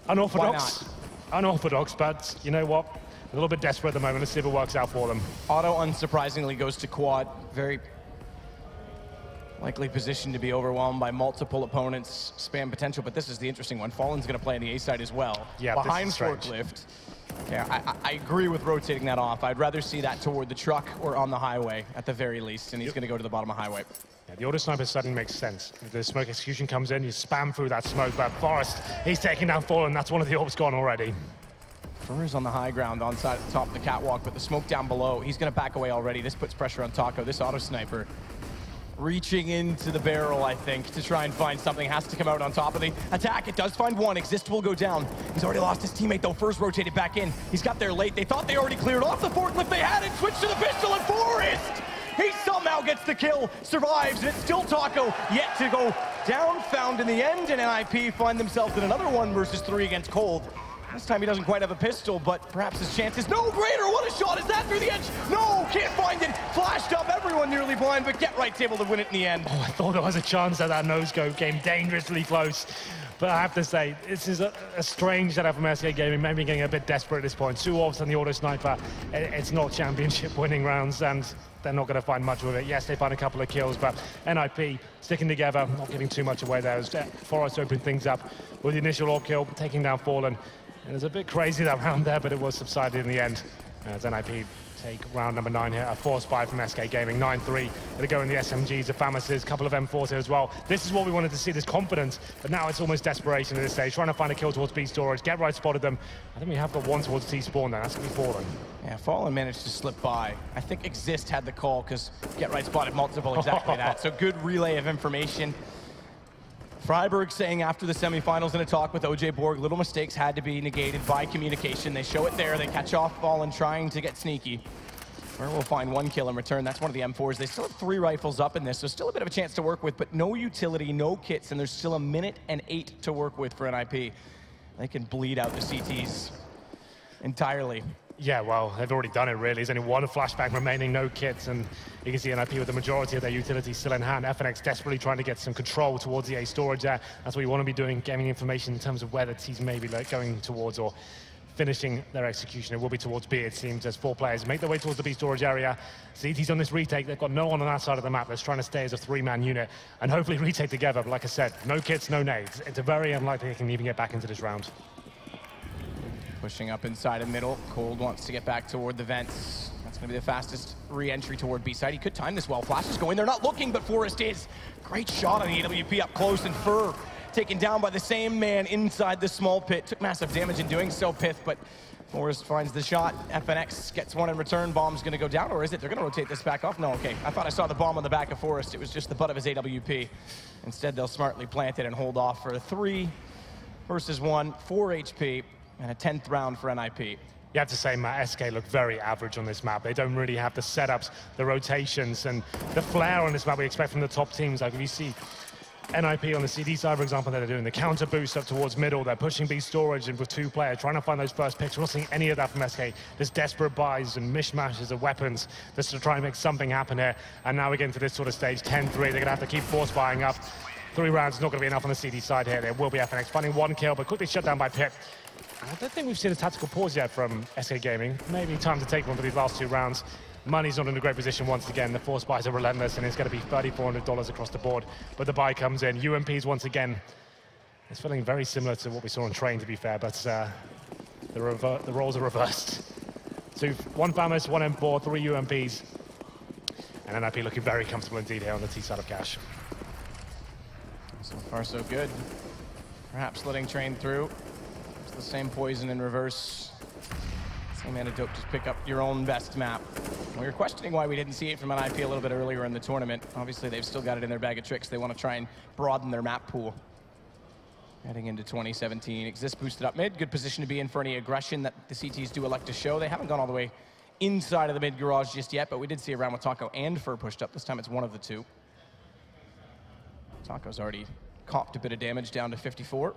Unorthodox. Unorthodox, but you know what? A little bit desperate at the moment. Let's see if it works out for them. Auto, unsurprisingly, goes to quad. Very likely position to be overwhelmed by multiple opponents, spam potential, but this is the interesting one. Fallen's going to play on the A side as well. Yeah, behind Forklift. Yeah, I agree with rotating that off. I'd rather see that toward the truck or on the highway at the very least, and he's going to go to the bottom of highway. Yeah, the auto sniper suddenly makes sense. If the smoke execution comes in, you spam through that smoke, but Forest, he's taking down Fallen. That's one of the AWPs gone already. Fur's on the high ground, on side at the top of the catwalk, but the smoke down below, he's going to back away already. This puts pressure on Taco. This auto sniper reaching into the barrel, I think, to try and find something. Has to come out on top of the attack. It does find one. Exist will go down. He's already lost his teammate, though. First rotated back in. He's got there late. They thought they already cleared off the forklift. They had it. Switched to the pistol, and Forest! He somehow gets the kill, survives, and it's still Taco yet to go down. Found in the end, and NiP find themselves in another 1 versus 3 against Cold. This time he doesn't quite have a pistol, but perhaps his chance is no greater. What a shot. Is that through the edge? No, can't find it. Flashed up, everyone nearly blind, but Get Right's able to win it in the end. Oh, I thought there was a chance that that no-scope came dangerously close. But I have to say, this is a strange setup from SK Gaming, maybe getting a bit desperate at this point. 2 AWPs on the auto sniper. It's not championship winning rounds, and they're not going to find much with it. Yes, they find a couple of kills, but NiP sticking together, not giving too much away there. As Forest opened things up with the initial AWP kill, taking down Fallen. It was a bit crazy that round there, but it was subsided in the end. As NiP take round number 9 here, a force buy from SK Gaming, 9-3. Gonna go in the SMGs, the FAMASs, a couple of M4s here as well. This is what we wanted to see, this confidence, but now it's almost desperation at this stage, trying to find a kill towards B storage. Get Right spotted them. I think we have got one towards T spawn there. That's gonna be Fallen. Yeah, Fallen managed to slip by. I think Exist had the call because Get Right spotted multiple, exactly that. So good relay of information. Freiburg saying after the semifinals in a talk with OJ Borg, little mistakes had to be negated by communication. They show it there. They catch off Fallen trying to get sneaky. Where we'll find 1 kill in return. That's one of the M4s. They still have 3 rifles up in this, so still a bit of a chance to work with, but no utility, no kits, and there's still 1 minute and 8 to work with for NiP. They can bleed out the CTs entirely. Yeah, well, they've already done it, really. There's only 1 flashbang remaining, no kits, and you can see NiP with the majority of their utilities still in hand. FNX desperately trying to get some control towards the A storage there. That's what you want to be doing, getting information in terms of where the teams may be going towards or finishing their execution. It will be towards B, it seems, as 4 players make their way towards the B storage area. CT's on this retake. They've got no one on that side of the map. They're trying to stay as a 3-man unit and hopefully retake together. But like I said, no kits, no nades. It's very unlikely they can even get back into this round. Pushing up inside of middle. Cold wants to get back toward the vents. That's going to be the fastest re-entry toward B side. He could time this well. Flashes go in. They're not looking, but Forest is. Great shot on the AWP up close, and Fur taken down by the same man inside the small pit. Took massive damage in doing so, Pith, but Forest finds the shot. FNX gets 1 in return. Bomb's going to go down, or is it? They're going to rotate this back off? No, okay. I thought I saw the bomb on the back of Forest. It was just the butt of his AWP. Instead, they'll smartly plant it and hold off for a 3 versus 1, 4 HP. And a 10th round for NiP. You have to say, Matt, SK look very average on this map. They don't really have the setups, the rotations, and the flair on this map we expect from the top teams. Like if you see NiP on the CD side, for example, they're doing the counter boost up towards middle. They're pushing B storage and with 2 players, trying to find those first picks. We're not seeing any of that from SK. There's desperate buys and mishmashes of weapons just to try and make something happen here. And now we get into this sort of stage, 10-3. They're going to have to keep force buying up. 3 rounds is not going to be enough on the CD side here. There will be FNX finding 1 kill, but quickly shut down by Pip. I don't think we've seen a tactical pause yet from SK Gaming. Maybe time to take one for these last 2 rounds. Money's not in a great position once again. The force buys are relentless, and it's going to be $3,400 across the board. But the buy comes in. UMPs once again. It's feeling very similar to what we saw on Train, to be fair, but the roles are reversed. So 1 Famous, 1 M4, 3 UMPs. And NiP looking very comfortable indeed here on the T side of cash. So far, so good. Perhaps letting Train through. It's the same poison in reverse. Same antidote, just pick up your own best map. We were questioning why we didn't see it from NiP a little bit earlier in the tournament. Obviously, they've still got it in their bag of tricks. They want to try and broaden their map pool. Heading into 2017, Exist boosted up mid. Good position to be in for any aggression that the CTs do elect to show. They haven't gone all the way inside of the mid garage just yet, but we did see a round with Taco and Fur pushed up. This time it's one of the two. Taco's already copped a bit of damage down to 54.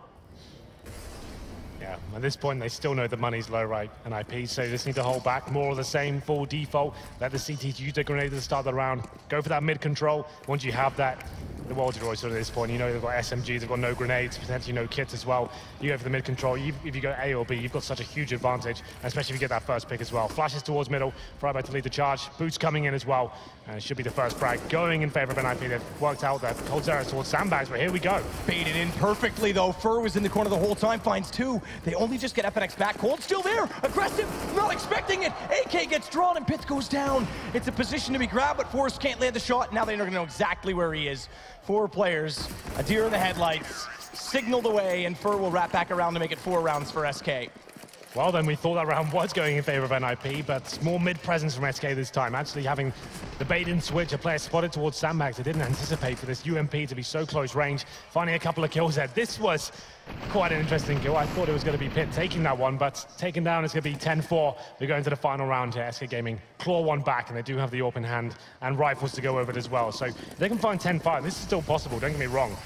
Yeah, at this point, they still know the money's low, right, NiP, so they just need to hold back. More of the same, full default. Let the CTs use their grenade at the start of the round. Go for that mid control. Once you have that, the world's your oyster at this point. You know they've got SMGs, they've got no grenades, potentially no kits as well. You go for the mid control. If you go A or B, you've got such a huge advantage, especially if you get that first pick as well. Flashes towards middle, Fryby to lead the charge. Boots coming in as well. And it should be the first frag going in favor of NiP. They've worked out that Cold Zeros towards sandbags, but here we go. Baited in perfectly, though. Fur was in the corner the whole time, finds 2. They only just get FNX back. Cold still there, aggressive, not expecting it. AK gets drawn and Pith goes down. It's a position to be grabbed, but Forrest can't land the shot. Now they're gonna know exactly where he is. 4 players, a deer in the headlights, signaled away, and Fur will wrap back around to make it 4 rounds for SK. Well, then we thought that round was going in favor of NiP, but more mid-presence from SK this time. Actually having the bait-in switch, a player spotted towards sandbags. They didn't anticipate for this UMP to be so close range, finding a couple of kills there. This was quite an interesting kill. I thought it was going to be Pitt taking that one, but taken down is going to be 10-4. We're going to the final round here. SK Gaming claw one back, and they do have the AWP in hand and rifles to go over it as well. So if they can find 10-5. This is still possible, don't get me wrong.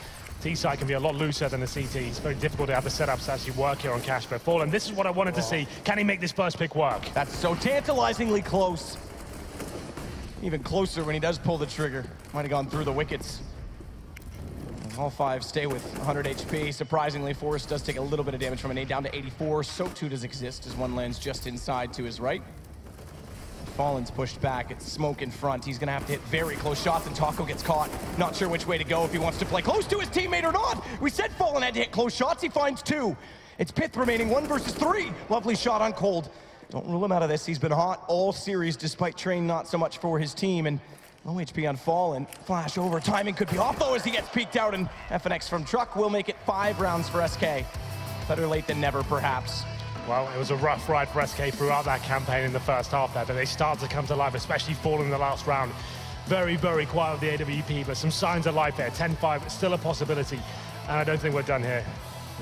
T-side can be a lot looser than the CT. It's very difficult to have the setups to actually work here on Cash, but Fallen, this is what I wanted to see. Can he make this first pick work? That's so tantalizingly close. Even closer when he does pull the trigger. Might have gone through the wickets. All 5 stay with 100 HP. Surprisingly, Forrest does take a little bit of damage from an 8 down to 84. So too does Exist as one lands just inside to his right. Fallen's pushed back. It's smoke in front. He's going to have to hit very close shots, and Taco gets caught. Not sure which way to go, if he wants to play close to his teammate or not. We said Fallen had to hit close shots. He finds 2. It's Pith remaining 1 versus 3. Lovely shot on Cold. Don't rule him out of this. He's been hot all series, despite Train not so much for his team. And low HP on Fallen. Flash over. Timing could be off, though, as he gets peeked out. And FNX from Truck will make it 5 rounds for SK. Better late than never, perhaps. Well, it was a rough ride for SK throughout that campaign in the first half there, but they start to come to life, especially Fallen in the last round. Very, very quiet with the AWP, but some signs of life there. 10-5, still a possibility. And I don't think we're done here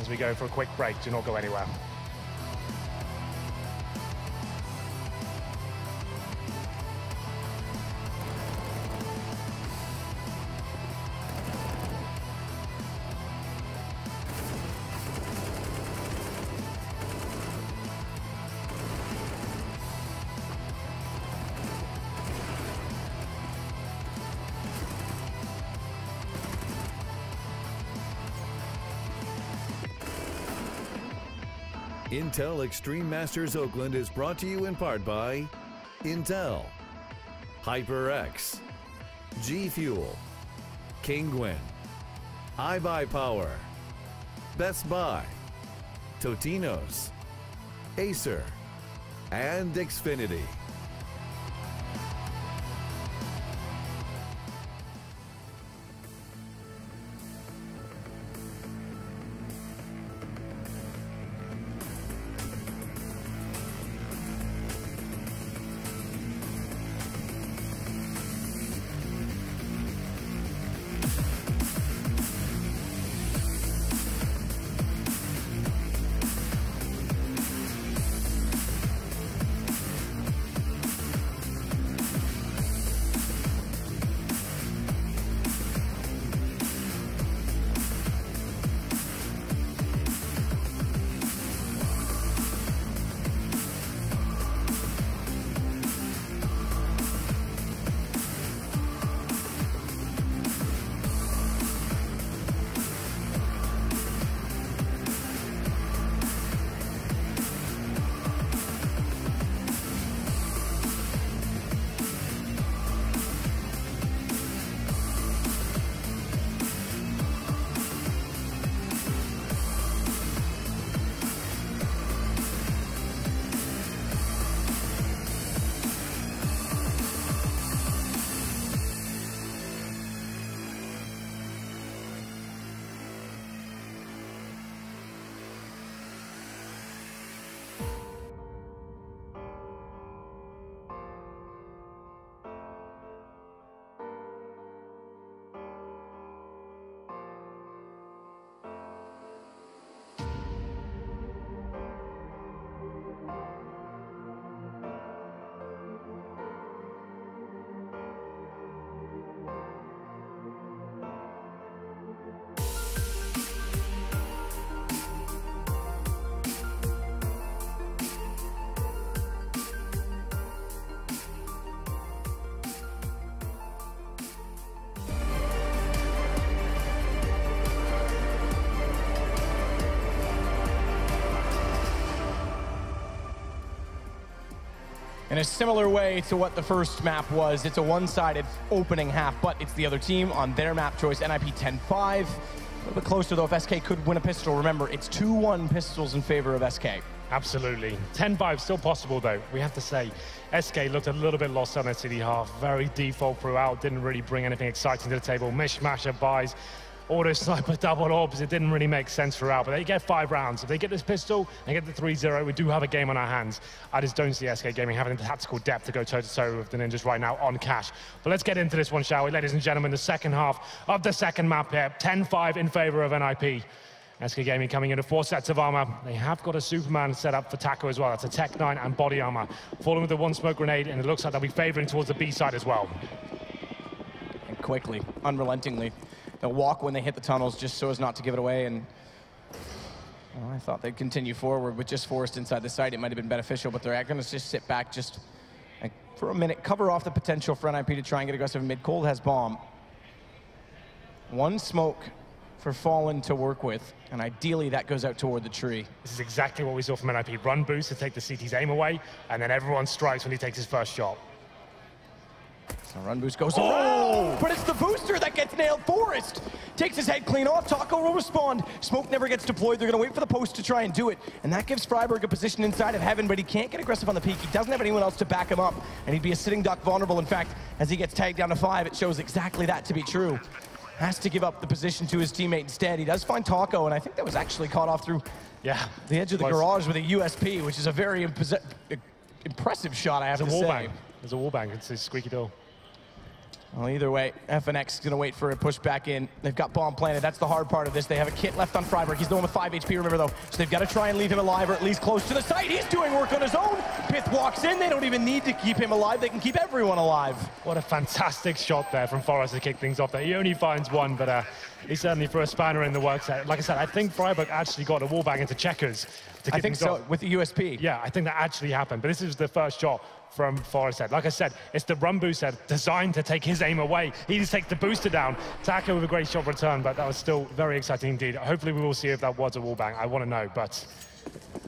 as we go for a quick break. Do not go anywhere. Intel Extreme Masters Oakland is brought to you in part by Intel, HyperX, G Fuel, Kingwin, iBuyPower, Best Buy, Totino's, Acer, and Xfinity. In a similar way to what the first map was, it's a one-sided opening half, but it's the other team on their map choice, NiP 10-5. A little bit closer, though, if SK could win a pistol. Remember, it's 2-1 pistols in favor of SK. Absolutely. 10-5 still possible, though. We have to say, SK looked a little bit lost on their city half. Very default throughout, didn't really bring anything exciting to the table. Mishmash of buys, auto sniper, double orbs. It didn't really make sense throughout, but they get 5 rounds. If they get this pistol and get the 3-0, we do have a game on our hands. I just don't see SK Gaming having the tactical depth to go toe-to-toe with the Ninjas right now on cash. But let's get into this one, shall we? Ladies and gentlemen, the second half of the second map here. 10-5 in favor of NiP. SK Gaming coming into 4 sets of armor. They have got a Superman set up for Taco as well. That's a Tech 9 and body armor. Falling with the 1 smoke grenade, and it looks like they'll be favoring towards the B side as well. And quickly, unrelentingly, they'll walk when they hit the tunnels just so as not to give it away. And well, I thought they'd continue forward with just Forrest inside the site. It might have been beneficial, but they're going to just sit back just like, for a minute, cover off the potential for NiP to try and get aggressive mid. Cold has bomb. 1 smoke for Fallen to work with, and ideally that goes out toward the tree. This is exactly what we saw from NiP. Run boost to take the CT's aim away, and then everyone strikes when he takes his first shot. So run boost goes around, but it's the booster that gets nailed. Forrest takes his head clean off. Taco will respond. Smoke never gets deployed. They're going to wait for the post to try and do it, and that gives Freiburg a position inside of heaven, but he can't get aggressive on the peak. He doesn't have anyone else to back him up, and he'd be a sitting duck vulnerable. In fact, as he gets tagged down to 5, it shows exactly that to be true. Has to give up the position to his teammate instead. He does find Taco, and I think that was actually caught off through the edge of the garage with a USP, which is a very impressive shot, I have to say. There's a wallbang. It's a squeaky door. Well, either way, FNX is going to wait for a push back in. They've got bomb planted. That's the hard part of this. They have a kit left on Freiburg. He's the one with 5 HP, remember, though. So they've got to try and leave him alive, or at least close to the site. He's doing work on his own. Pith walks in. They don't even need to keep him alive. They can keep everyone alive. What a fantastic shot there from Forrest to kick things off there. He only finds 1, but he certainly threw a spanner in the works. Like I said, I think Freiburg actually got a wallbang into checkers to kick things off. With the USP. Yeah, I think that actually happened. But this is the first shot from Forrest head. Like I said, it's the run boost head designed to take his aim away. He just takes the booster down. Taco with a great shot return, but that was still very exciting indeed. Hopefully we will see if that was a wallbang. I want to know, but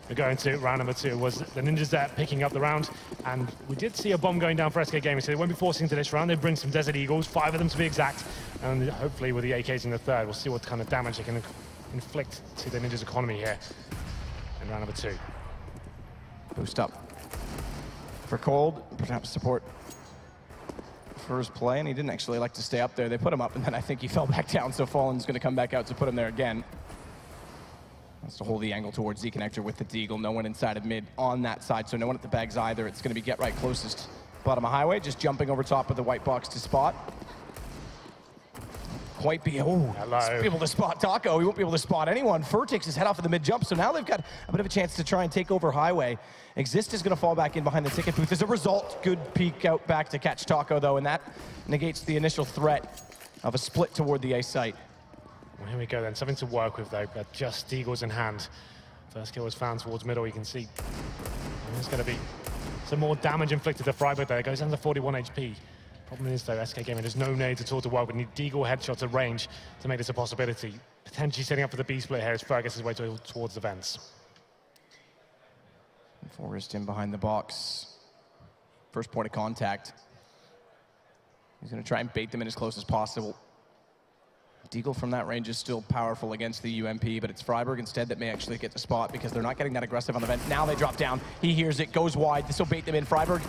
we're going to round number 2. Was the Ninjas there picking up the round, and we did see a bomb going down for SK Gaming, so they won't be forcing into this round. They bring some Desert Eagles, 5 of them to be exact, and hopefully with the AKs in the third, we'll see what kind of damage they can inflict to the Ninjas economy here in round number 2. Boost up for Cold, perhaps support for his play, and he didn't actually like to stay up there. They put him up, and then I think he fell back down, so Fallen's going to come back out to put him there again. Wants to hold the angle towards Z connector with the Deagle. No one inside of mid on that side, so no one at the bags either. It's going to be get right closest bottom of highway, just jumping over top of the white box to spot. Quite be able to spot Taco. He won't be able to spot anyone. Fur takes his head off of the mid jump, so now they've got a bit of a chance to try and take over highway. Exist is going to fall back in behind the ticket booth. As a result, good peek out back to catch Taco though, and that negates the initial threat of a split toward the A site. Well, here we go then, something to work with though, but just Eagles in hand. First kill was found towards middle, you can see. And there's going to be some more damage inflicted to Freiburg there. It goes down to 41 HP. Problem is though, SK Gaming, there's no nades at all to work with. Need Deagle headshots at range to make this a possibility. Potentially setting up for the B split here as Fergus is way towards the vents. Forrest in behind the box. First point of contact. He's going to try and bait them in as close as possible. Deagle from that range is still powerful against the UMP, but it's Freiburg instead that may actually get the spot because they're not getting that aggressive on the vent. Now they drop down. He hears it, goes wide. This will bait them in. Freiburg,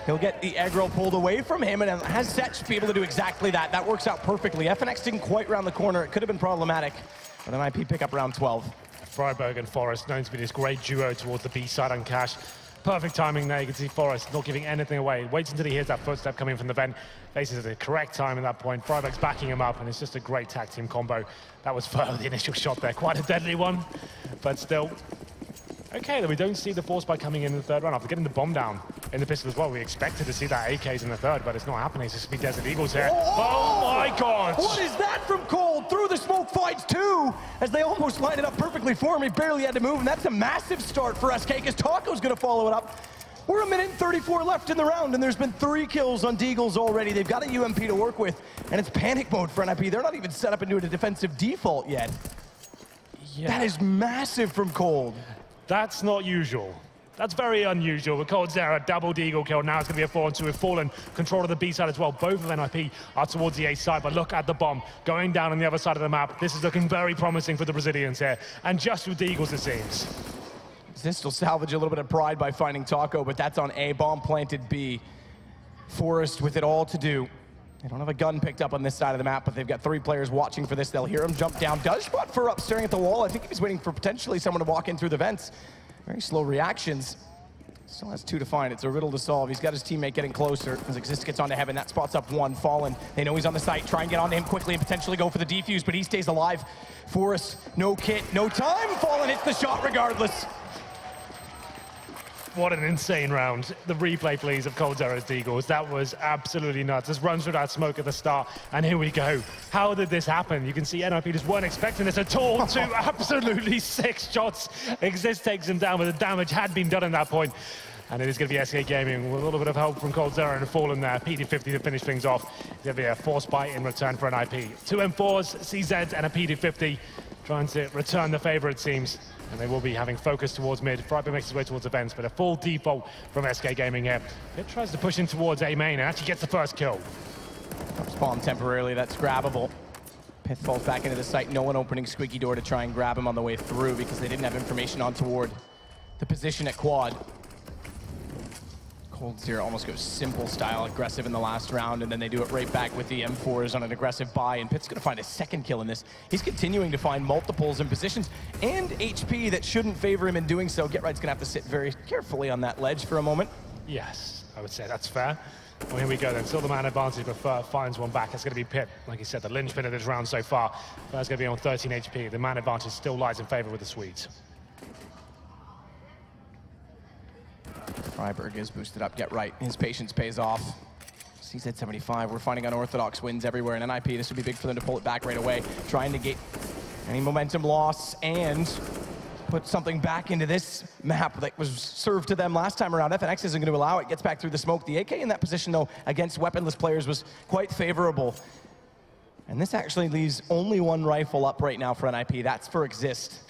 he'll get the aggro pulled away from him and has Setch to be able to do exactly that. That works out perfectly. FNX didn't quite round the corner. It could have been problematic, but NiP pick up round 12. Freiburg and Forrest known to be this great duo towards the B side on cash. Perfect timing there. You can see Forrest not giving anything away. Waits until he hears that footstep coming from the vent. Faces at the correct time at that point. Freiburg's backing him up, and it's just a great tag team combo. That was for the initial shot there. Quite a deadly one, but still. Okay, then we don't see the force by coming in the third round. After getting the bomb down in the pistol as well, we expected to see that AKs in the third, but it's not happening. It's just be Desert Eagles here. Oh my God! What is that from Cold? Through the smoke finds 2, as they almost lined it up perfectly for him. He barely had to move, and that's a massive start for SK, because Taco's going to follow it up. We're 1 minute and 34 left in the round, and there's been 3 kills on Deagles already. They've got a UMP to work with, and it's panic mode for NiP. They're not even set up into a defensive default yet. Yeah. That is massive from Cold. That's not usual. That's very unusual. With coldzera, double deagle kill. Now it's going to be a 4-2 with Fallen. Control of the B side as well. Both of NiP are towards the A side, but look at the bomb going down on the other side of the map. This is looking very promising for the Brazilians here. And just with the Eagles, it seems. This will salvage a little bit of pride by finding Taco, but that's on A. Bomb planted B. Forest with it all to do. They don't have a gun picked up on this side of the map, but they've got 3 players watching for this. They'll hear him jump down. Does spot for up, staring at the wall. I think he's waiting for potentially someone to walk in through the vents. Very slow reactions. Still has 2 to find. It's a riddle to solve. He's got his teammate getting closer. As Exist gets onto Heaven, that spots up 1. Fallen. They know he's on the site. Try and get onto him quickly and potentially go for the defuse, but he stays alive. Forrest, no kit, no time. Fallen hits the shot regardless. What an insane round. The replay, please, of coldzera's Deagles. That was absolutely nuts. Just runs through that smoke at the start, and here we go. How did this happen? You can see NiP just weren't expecting this at all. 2 absolutely sick shots. Exist takes him down, but the damage had been done at that point. And it is going to be SK Gaming with a little bit of help from coldzera and Fallen there. PD50 to finish things off. It's going to be a force bite in return for NiP. 2 M4s, CZs, and a PD50. Trying to return the favor, it seems. And they will be having focus towards mid. Friber makes his way towards events, but a full default from SK Gaming here. It tries to push in towards A main and actually gets the first kill. Drops bomb temporarily, that's grabbable. Pith falls back into the site. No one opening squeaky door to try and grab him on the way through because they didn't have information on toward the position at quad. coldzera almost goes simple style aggressive in the last round, and then they do it right back with the M4s on an aggressive buy, and Pitt's gonna find a second kill in this. He's continuing to find multiples and positions and HP that shouldn't favor him in doing so. GetRight's gonna have to sit very carefully on that ledge for a moment. Yes, I would say that's fair. Well, here we go then. Still the man advantage, but finds one back. It's going to be Pitt. Like you said, the linchpin of this round so far. That's going to be on 13 HP. The man advantage still lies in favor with the Swedes. Freiberg is boosted up, GetRight. His patience pays off. He's at 75. We're finding unorthodox wins everywhere in NiP. This would be big for them to pull it back right away. Trying to get any momentum loss and put something back into this map that was served to them last time around. FNX isn't going to allow it. Gets back through the smoke. The AK in that position, though, against weaponless players was quite favorable. And this actually leaves only 1 rifle up right now for NiP. That's for Exist.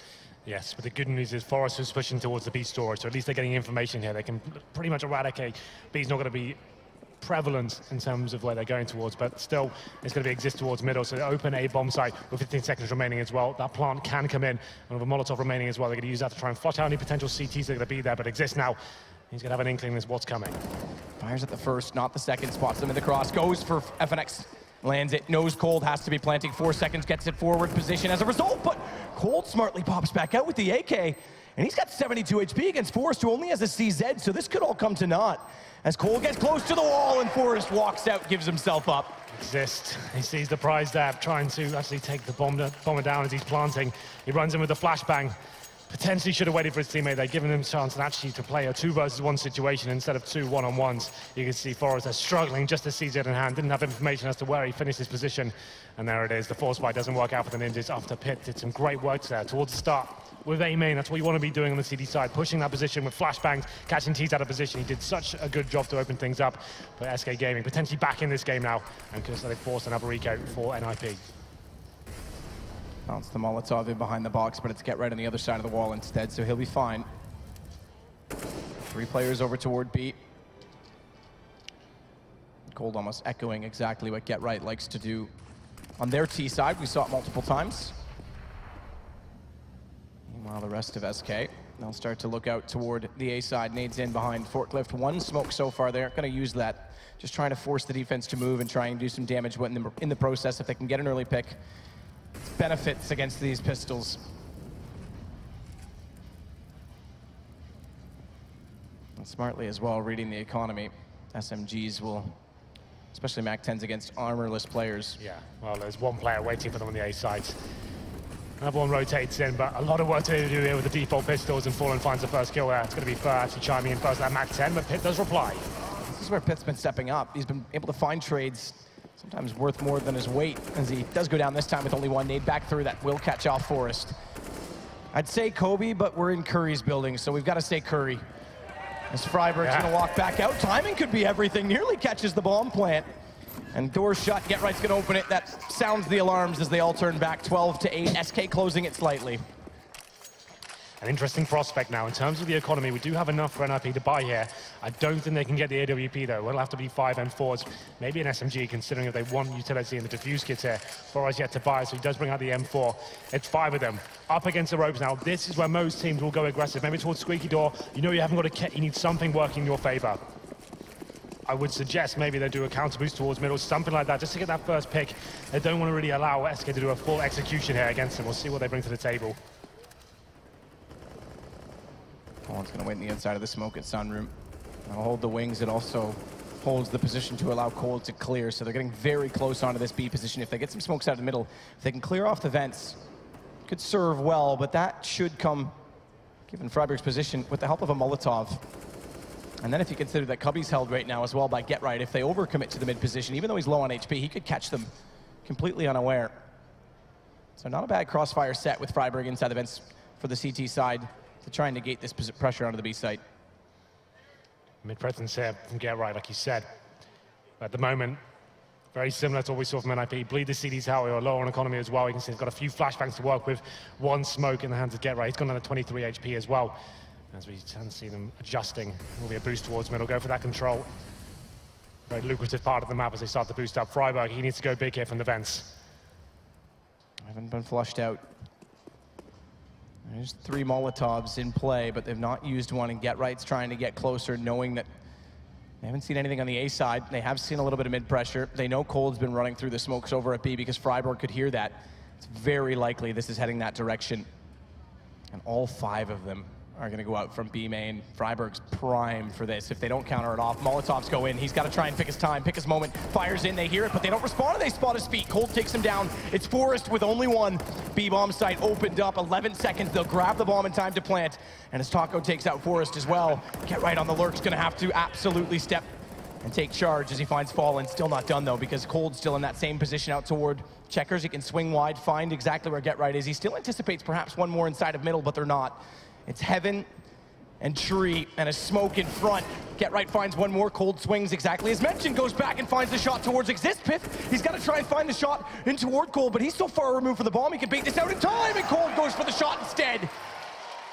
Yes, but the good news is Forrest is pushing towards the B storage, so at least they're getting information here. They can pretty much eradicate. B's not going to be prevalent in terms of where they're going towards, but still it's going to be Exist towards middle, so they open a bomb site with 15 seconds remaining as well. That plant can come in, and with a Molotov remaining as well, they're going to use that to try and flush out any potential CTs that are going to be there, but Exist now, he's going to have an inkling as what's coming. Fires at the first, not the second, spots them in the cross, goes for FNX, lands it, knows Cold has to be planting, 4 seconds, gets it forward position as a result, but Cold smartly pops back out with the AK, and he's got 72 HP against Forrest, who only has a CZ, so this could all come to naught. As Cole gets close to the wall and Forrest walks out, gives himself up. Exist, he sees the prize there, trying to actually take the bomber down as he's planting. He runs in with the flashbang. Potentially should have waited for his teammate. They've given him a chance actually to play a 2 versus 1 situation instead of 2 one-on-ones. You can see Forrest is struggling just to seize it in hand. Didn't have information as to where he finished his position. And there it is. The force fight doesn't work out for the Ninjas after Pitt did some great work there towards the start. With A main, that's what you want to be doing on the CD side, pushing that position with flashbangs, catching T's out of position. He did such a good job to open things up. But SK Gaming potentially back in this game now, and could have forced another eco for NiP. Bounce the Molotov in behind the box, but it's GetRight on the other side of the wall instead, so he'll be fine. 3 players over toward B. Cold almost echoing exactly what GetRight likes to do on their T side. We saw it multiple times. Meanwhile, the rest of SK, they'll start to look out toward the A side. Nades in behind Forklift. 1 smoke so far. They aren't going to use that. Just trying to force the defense to move and try and do some damage in the process. If they can get an early pick, it's benefits against these pistols. And smartly as well, reading the economy. SMGs will, especially MAC-10s against armorless players. Yeah, well, there's 1 player waiting for them on the A side. Another one rotates in, but a lot of work to do here with the default pistols, and Fallen finds the first kill there. It's going to be Fur actually chiming in first, that MAC-10, but Pitt does reply. This is where Pitt's been stepping up. He's been able to find trades, sometimes worth more than his weight, as he does go down this time with only 1 nade back through that will catch off Forrest. I'd say Kobe, but we're in Curry's building, so we've got to say Curry. As Freiberg's going to walk back out. Timing could be everything. Nearly catches the bomb plant. And door shut, GetRight's going to open it. That sounds the alarms as they all turn back, 12 to 8. SK closing it slightly. An interesting prospect now. In terms of the economy, we do have enough for NiP to buy here. I don't think they can get the AWP, though. It'll have to be 5 M4s, maybe an SMG, considering if they want utility in the defuse kits here. Flores yet to buy, so he does bring out the M4. It's 5 of them up against the ropes now. This is where most teams will go aggressive. Maybe towards Squeaky Door. You know you haven't got a kit. You need something working in your favor. I would suggest maybe they do a counter boost towards middle, something like that, just to get that first pick. They don't want to really allow SK to do a full execution here against them. We'll see what they bring to the table. One's going to wait in the inside of the smoke at Sunroom. That'll hold the wings. It also holds the position to allow Cold to clear. So they're getting very close onto this B position. If they get some smokes out of the middle, if they can clear off the vents, could serve well, but that should come, given Freiburg's position, with the help of a Molotov. And then if you consider that Cubby's held right now as well by Get Right, if they overcommit to the mid position, even though he's low on HP, he could catch them completely unaware. So not a bad crossfire set with Freiburg inside the vents for the CT side to try and negate this pressure onto the B site. Mid-presence here from Get Right, like you said. But at the moment, very similar to what we saw from NiP. Bleed the CD tower, or low on economy as well. You can see he's got a few flashbangs to work with. One smoke in the hands of Get Right. He's gone down to 23 HP as well. As we can see them adjusting, will be a boost towards middle. Go for that control. Very lucrative part of the map as they start to boost up. Freiburg, he needs to go big here from the vents. Haven't been flushed out. There's 3 Molotovs in play, but they've not used one, and Get Right's trying to get closer, knowing that they haven't seen anything on the A side. They have seen a little bit of mid-pressure. They know Cold's been running through the smokes over at B because Freiburg could hear that. It's very likely this is heading that direction. And all 5 of them are going to go out from B main. Freiburg's prime for this. If they don't counter it off, Molotovs go in. He's got to try and pick his time, pick his moment. Fires in, they hear it, but they don't respond, and they spot his feet. Cold takes him down. It's Forrest with only 1. B-bomb site opened up, 11 seconds. They'll grab the bomb in time to plant. And as Taco takes out Forrest as well, Get Right on the lurk's going to have to absolutely step and take charge as he finds Fallen. Still not done, though, because Cold's still in that same position out toward Checkers. He can swing wide, find exactly where Get Right is. He still anticipates perhaps one more inside of middle, but they're not. It's Heaven and Tree and a smoke in front. Get Right finds one more. Cold swings exactly as mentioned, goes back and finds the shot towards Exist. Pith, he's got to try and find the shot in toward Cold, but he's so far removed from the bomb, he can bait this out in time, and Cold goes for the shot instead.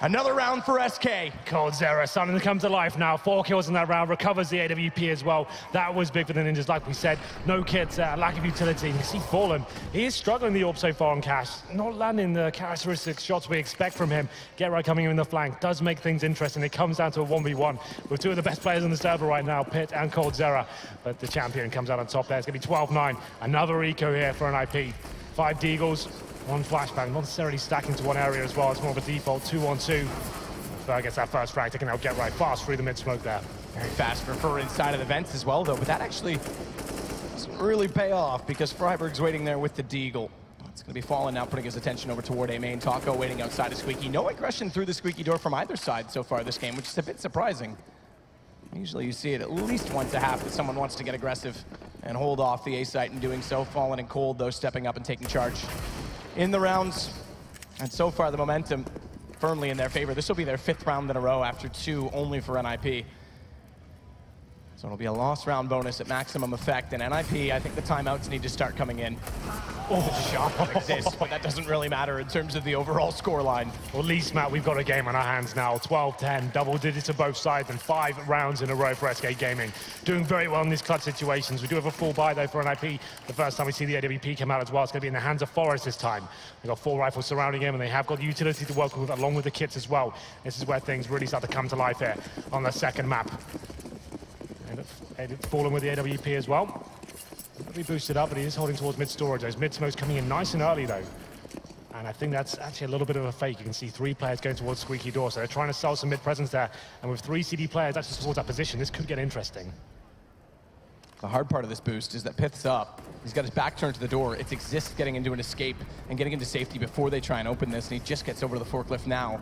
Another round for SK. coldzera starting to come to life now. 4 kills in that round, recovers the AWP as well. That was big for the Ninjas, like we said. No kits, lack of utility. You can see Fallen. He is struggling the AWP so far on Cash. Not landing the characteristic shots we expect from him. Get Right coming in the flank does make things interesting. It comes down to a 1v1 with 2 of the best players on the server right now, Pit and coldzera. But the champion comes out on top there. It's going to be 12-9. Another eco here for NiP. 5 Deagles. 1 flashbang, not necessarily stacking to one area as well. It's more of a default 2-on-2. Ferg gets that first frag, taking out Get Right fast through the mid-smoke there. Very fast for inside of the vents as well, though, but that actually doesn't really pay off because Freiburg's waiting there with the Deagle. It's going to be Fallen now, putting his attention over toward A main. Taco waiting outside of Squeaky. No aggression through the Squeaky Door from either side so far this game, which is a bit surprising. Usually you see it at least once a half that someone wants to get aggressive and hold off the A site in doing so. Fallen and Cold, though, stepping up and taking charge in the rounds, and so far the momentum firmly in their favor. This will be their 5th round in a row after 2 only for NiP. So it'll be a loss round bonus at maximum effect, and NiP, I think the timeouts need to start coming in. Oh, the shot exists, but that doesn't really matter in terms of the overall scoreline. Well, at least, Matt, we've got a game on our hands now. 12-10, double digits to both sides, and 5 rounds in a row for SK Gaming. Doing very well in these clutch situations. We do have a full buy, though, for NiP. The first time we see the AWP come out as well, it's going to be in the hands of Forrest this time. They've got 4 rifles surrounding him, and they have got the utility to work with, along with the kits as well. This is where things really start to come to life here on the second map. And Fallen with the AWP as well. He'll be boosted up, but he is holding towards mid-storage. Those mid-smokes coming in nice and early, though. And I think that's actually a little bit of a fake. You can see 3 players going towards Squeaky Door, so they're trying to sell some mid-presence there. And with 3 CD players actually towards that position, this could get interesting. The hard part of this boost is that Pith's up. He's got his back turned to the door. It's Exist getting into an escape and getting into safety before they try and open this, and he just gets over to the forklift now.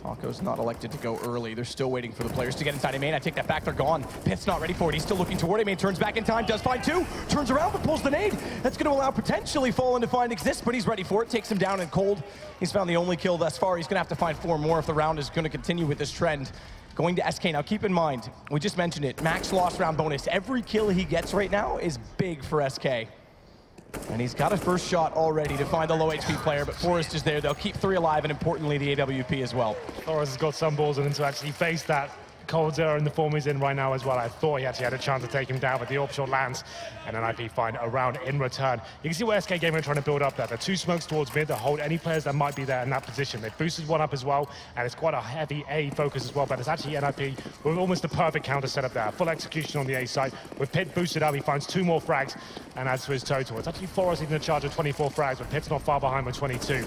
Taco's not elected to go early. They're still waiting for the players to get inside A main. I take that back, they're gone. Pith's not ready for it. He's still looking toward A main, turns back in time, does find 2, turns around but pulls the nade. That's going to allow potentially Fallen to find Exist, but he's ready for it. Takes him down in Cold. He's found the only kill thus far. He's going to have to find 4 more if the round is going to continue with this trend. Going to SK now, keep in mind, we just mentioned it, max loss round bonus. Every kill he gets right now is big for SK. And he's got a first shot already to find the low HP player, but Forrest is there. They'll keep 3 alive, and importantly, the AWP as well. Forrest has got some balls in him to actually face that cold zero in the form he's in right now as well. I thought he actually had a chance to take him down, but the AWP shot lands, and an NiP find a round in return. You can see where SK Gaming are trying to build up there. The 2 smokes towards mid to hold any players that might be there in that position. They've boosted one up as well, and it's quite a heavy A focus as well, but it's actually NiP with almost the perfect counter setup there. Full execution on the A side. With Pit boosted up, he finds 2 more frags and adds to his total. It's actually Forrest even a charge of 24 frags, but Pit's not far behind with 22.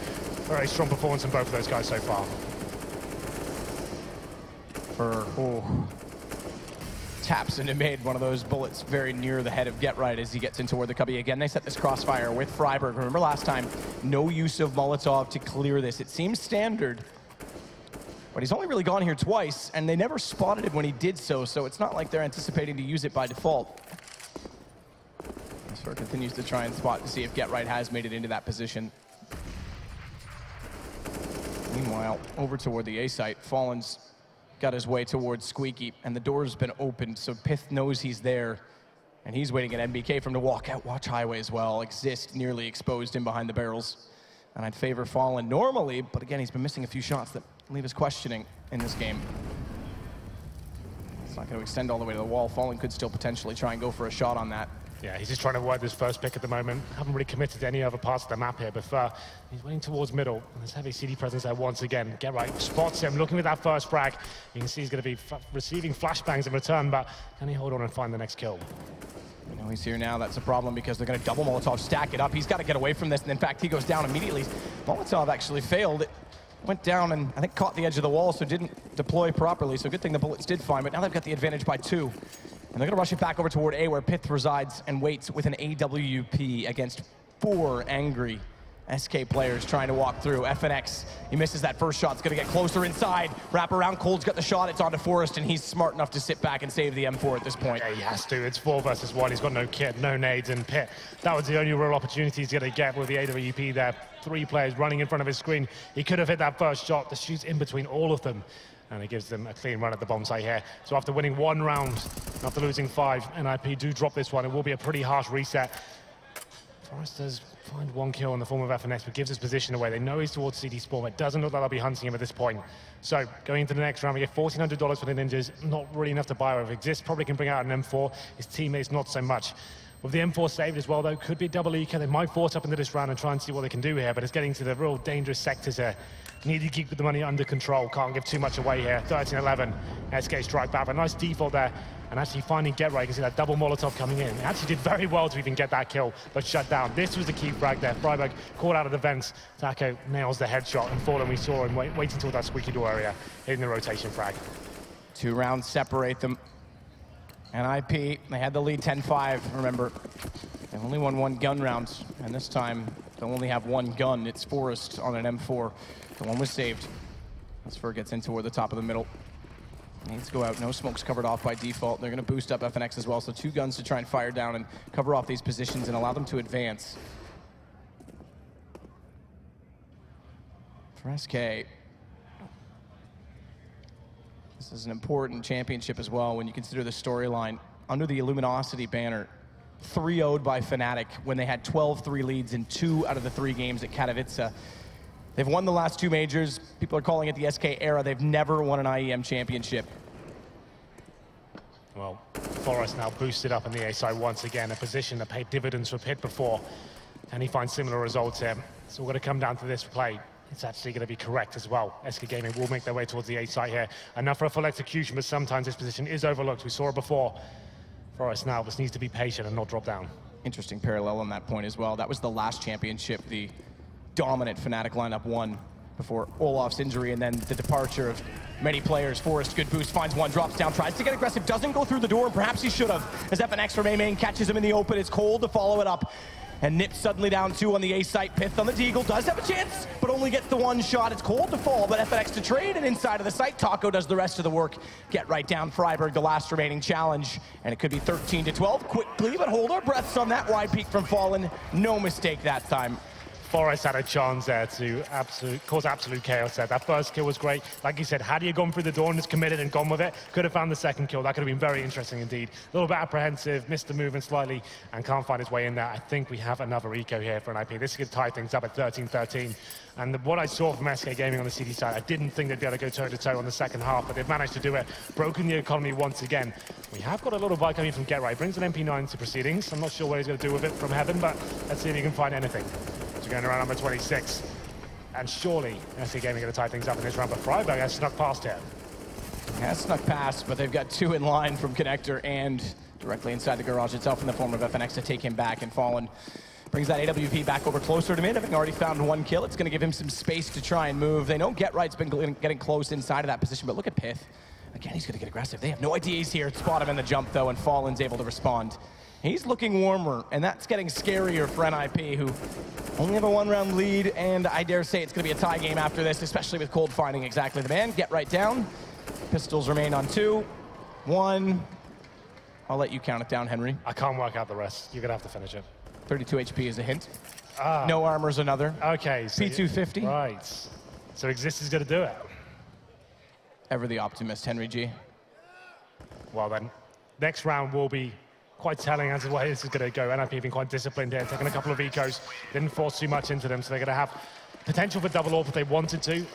Very strong performance from both of those guys so far. Taps into mid, one of those bullets very near the head of Get Right as he gets in toward the cubby. Again, they set this crossfire with Freiberg. Remember last time, no use of Molotov to clear this. It seems standard, but he's only really gone here twice, and they never spotted him when he did so, so it's not like they're anticipating to use it by default. Sfer continues to try and spot to see if Get Right has made it into that position. Meanwhile, over toward the A site, Fallen's got his way towards Squeaky, and the door's been opened, so Pith knows he's there, and he's waiting at MBK for him to walk out. Watch Highway as well. Exist nearly exposed in behind the barrels, and I'd favor Fallen normally, but again, he's been missing a few shots that leave us questioning in this game. It's not going to extend all the way to the wall. Fallen could still potentially try and go for a shot on that. Yeah, he's just trying to work this first pick at the moment. Haven't really committed to any other parts of the map here, but he's waiting towards middle. And there's heavy CD presence there once again. Get Right spots him, looking with that first frag. You can see he's going to be receiving flashbangs in return, but can he hold on and find the next kill? You know, he's here now. That's a problem because they're going to double Molotov, stack it up. He's got to get away from this, and in fact, he goes down immediately. Molotov actually failed. It went down and I think caught the edge of the wall, so didn't deploy properly. So good thing the bullets did find, but now they've got the advantage by 2. And they're going to rush it back over toward A, where Pith resides and waits with an AWP against 4 angry SK players trying to walk through. FNX, he misses that first shot. It's going to get closer inside. Wrap around, Cold's got the shot. It's onto Forrest, and he's smart enough to sit back and save the M4 at this point. Yeah, he has to. It's 4 versus 1. He's got no kit, no nades, and Pit. That was the only real opportunity he's going to get with the AWP there. 3 players running in front of his screen. He could have hit that first shot. The shoot's in between all of them, and it gives them a clean run at the bomb site here. So after winning 1 round, after losing 5, NiP do drop this one. It will be a pretty harsh reset. Forrest does find 1 kill in the form of FNX, but gives his position away. They know he's towards CD Spawn. It doesn't look like they'll be hunting him at this point. So going into the next round, we get $1,400 for the Ninjas. Not really enough to buy with. Exist probably can bring out an M4. His teammates not so much. With the M4 saved as well, though, could be a double eco. They might force up into this round and try and see what they can do here, but it's getting to the real dangerous sectors here. Need to keep the money under control. Can't give too much away here. 13-11. SK strike back. A nice default there. And actually finding Get Right. You can see that double Molotov coming in. He actually did very well to even get that kill, but shut down. This was the key frag there. Freiberg caught out of the vents. Taco nails the headshot, and Fallen, we saw him waiting toward that squeaky door area, hitting the rotation frag. 2 rounds separate them. NiP, they had the lead 10-5. Remember, they only won 1 gun round, and this time they'll only have 1 gun. It's Forrest on an M4. The one was saved. Sfer gets in toward the top of the middle. Needs to go out. No smoke's covered off by default. They're going to boost up FNX as well, so 2 guns to try and fire down and cover off these positions and allow them to advance. For SK, this is an important championship as well when you consider the storyline. Under the Luminosity banner, 3-0'd by Fnatic when they had 12-3 leads in 2 out of the 3 games at Katowice. They've won the last 2 majors. People are calling it the SK era. They've never won an IEM championship. Well, Forrest now boosted up in the A side once again, a position that paid dividends for Pit before. And he finds similar results here. So we're going to come down to this play. It's actually going to be correct as well. SK Gaming will make their way towards the A site here. Enough for a full execution, but sometimes this position is overlooked. We saw it before. Forrest now just needs to be patient and not drop down. Interesting parallel on that point as well. That was the last championship the dominant Fnatic lineup won before Olaf's injury, and then the departure of many players. Forrest, good boost, finds 1, drops down, tries to get aggressive, doesn't go through the door, and perhaps he should have, as FNX from A-Main catches him in the open. It's Cold to follow it up, and NiP suddenly down 2 on the A site. Pith on the Deagle does have a chance, but only gets the 1 shot. It's Cold to fall, but FNX to trade, and inside of the site, Taco does the rest of the work. Get Right down Freiberg, the last remaining challenge, and it could be 13-12 quickly, but hold our breaths on that wide peek from Fallen. No mistake that time. Forrest had a chance there to cause absolute chaos there. That first kill was great. Like you said, had he gone through the door and just committed and gone with it, could have found the second kill. That could have been very interesting indeed. A little bit apprehensive, missed the movement slightly, and can't find his way in there. I think we have another eco here for NiP. This could tie things up at 13-13. And what I saw from SK Gaming on the CT side, I didn't think they'd be able to go toe-to-toe on the second half, but they've managed to do it. Broken the economy once again. We have got a little bite coming from Get Right. Brings an MP9 to proceedings. I'm not sure what he's going to do with it from heaven, but let's see if he can find anything. So going around number 26. And surely SK Gaming going to tie things up in this round, but Freiburg has snuck past here. Has snuck past, but they've got 2 in line from Connector and directly inside the garage itself in the form of FNX to take him back, and Fallen brings that AWP back over closer to mid, having already found 1 kill. It's going to give him some space to try and move. They know Get Right's been getting close inside of that position, but look at Pith. Again, he's going to get aggressive. They have no idea he's here. Spot him in the jump, though, and Fallen's able to respond. He's looking warmer, and that's getting scarier for NiP, who only have a 1-round lead, and I dare say it's going to be a tie game after this, especially with Cold finding exactly the man. Get Right down. Pistols remain on 2, 1. I'll let you count it down, Henry. I can't work out the rest. You're going to have to finish it. 32 HP is a hint. No armor's another. Okay. So P250. Right. So Exist is going to do it. Ever the optimist, Henry G. Well then, next round will be quite telling as to where this is going to go. NiP have been quite disciplined here, taking a couple of ecos, didn't force too much into them, so they're going to have potential for double AWP if they wanted to.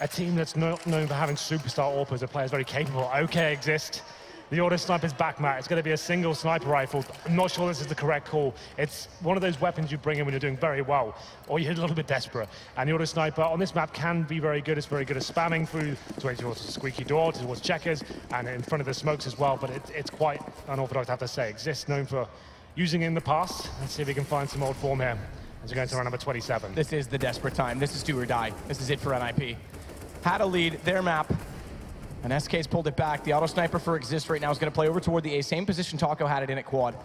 A team that's not known for having superstar AWPers, a player's very capable. Okay, Exist. The auto sniper's back, Matt. It's going to be a single sniper rifle. I'm not sure this is the correct call. It's one of those weapons you bring in when you're doing very well, or you're a little bit desperate. And the auto sniper on this map can be very good. It's very good at spamming through towards the squeaky door, towards checkers, and in front of the smokes as well. But it's quite unorthodox, I have to say. Exist known for using it in the past. Let's see if we can find some old form here as we're going to round number 27. This is the desperate time. This is do or die. This is it for NiP. Had a lead, their map. And SK's pulled it back. The auto sniper for Exist right now is going to play over toward the A. Same position Taco had it in at quad.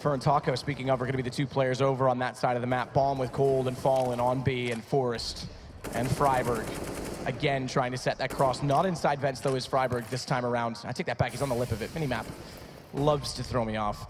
Fer and Taco, speaking of, are going to be the 2 players over on that side of the map. Bomb with Cold and Fallen on B, and Forrest and Freiburg. Again, trying to set that cross. Not inside vents, though, is Freiburg this time around. I take that back. He's on the lip of it. Minimap loves to throw me off.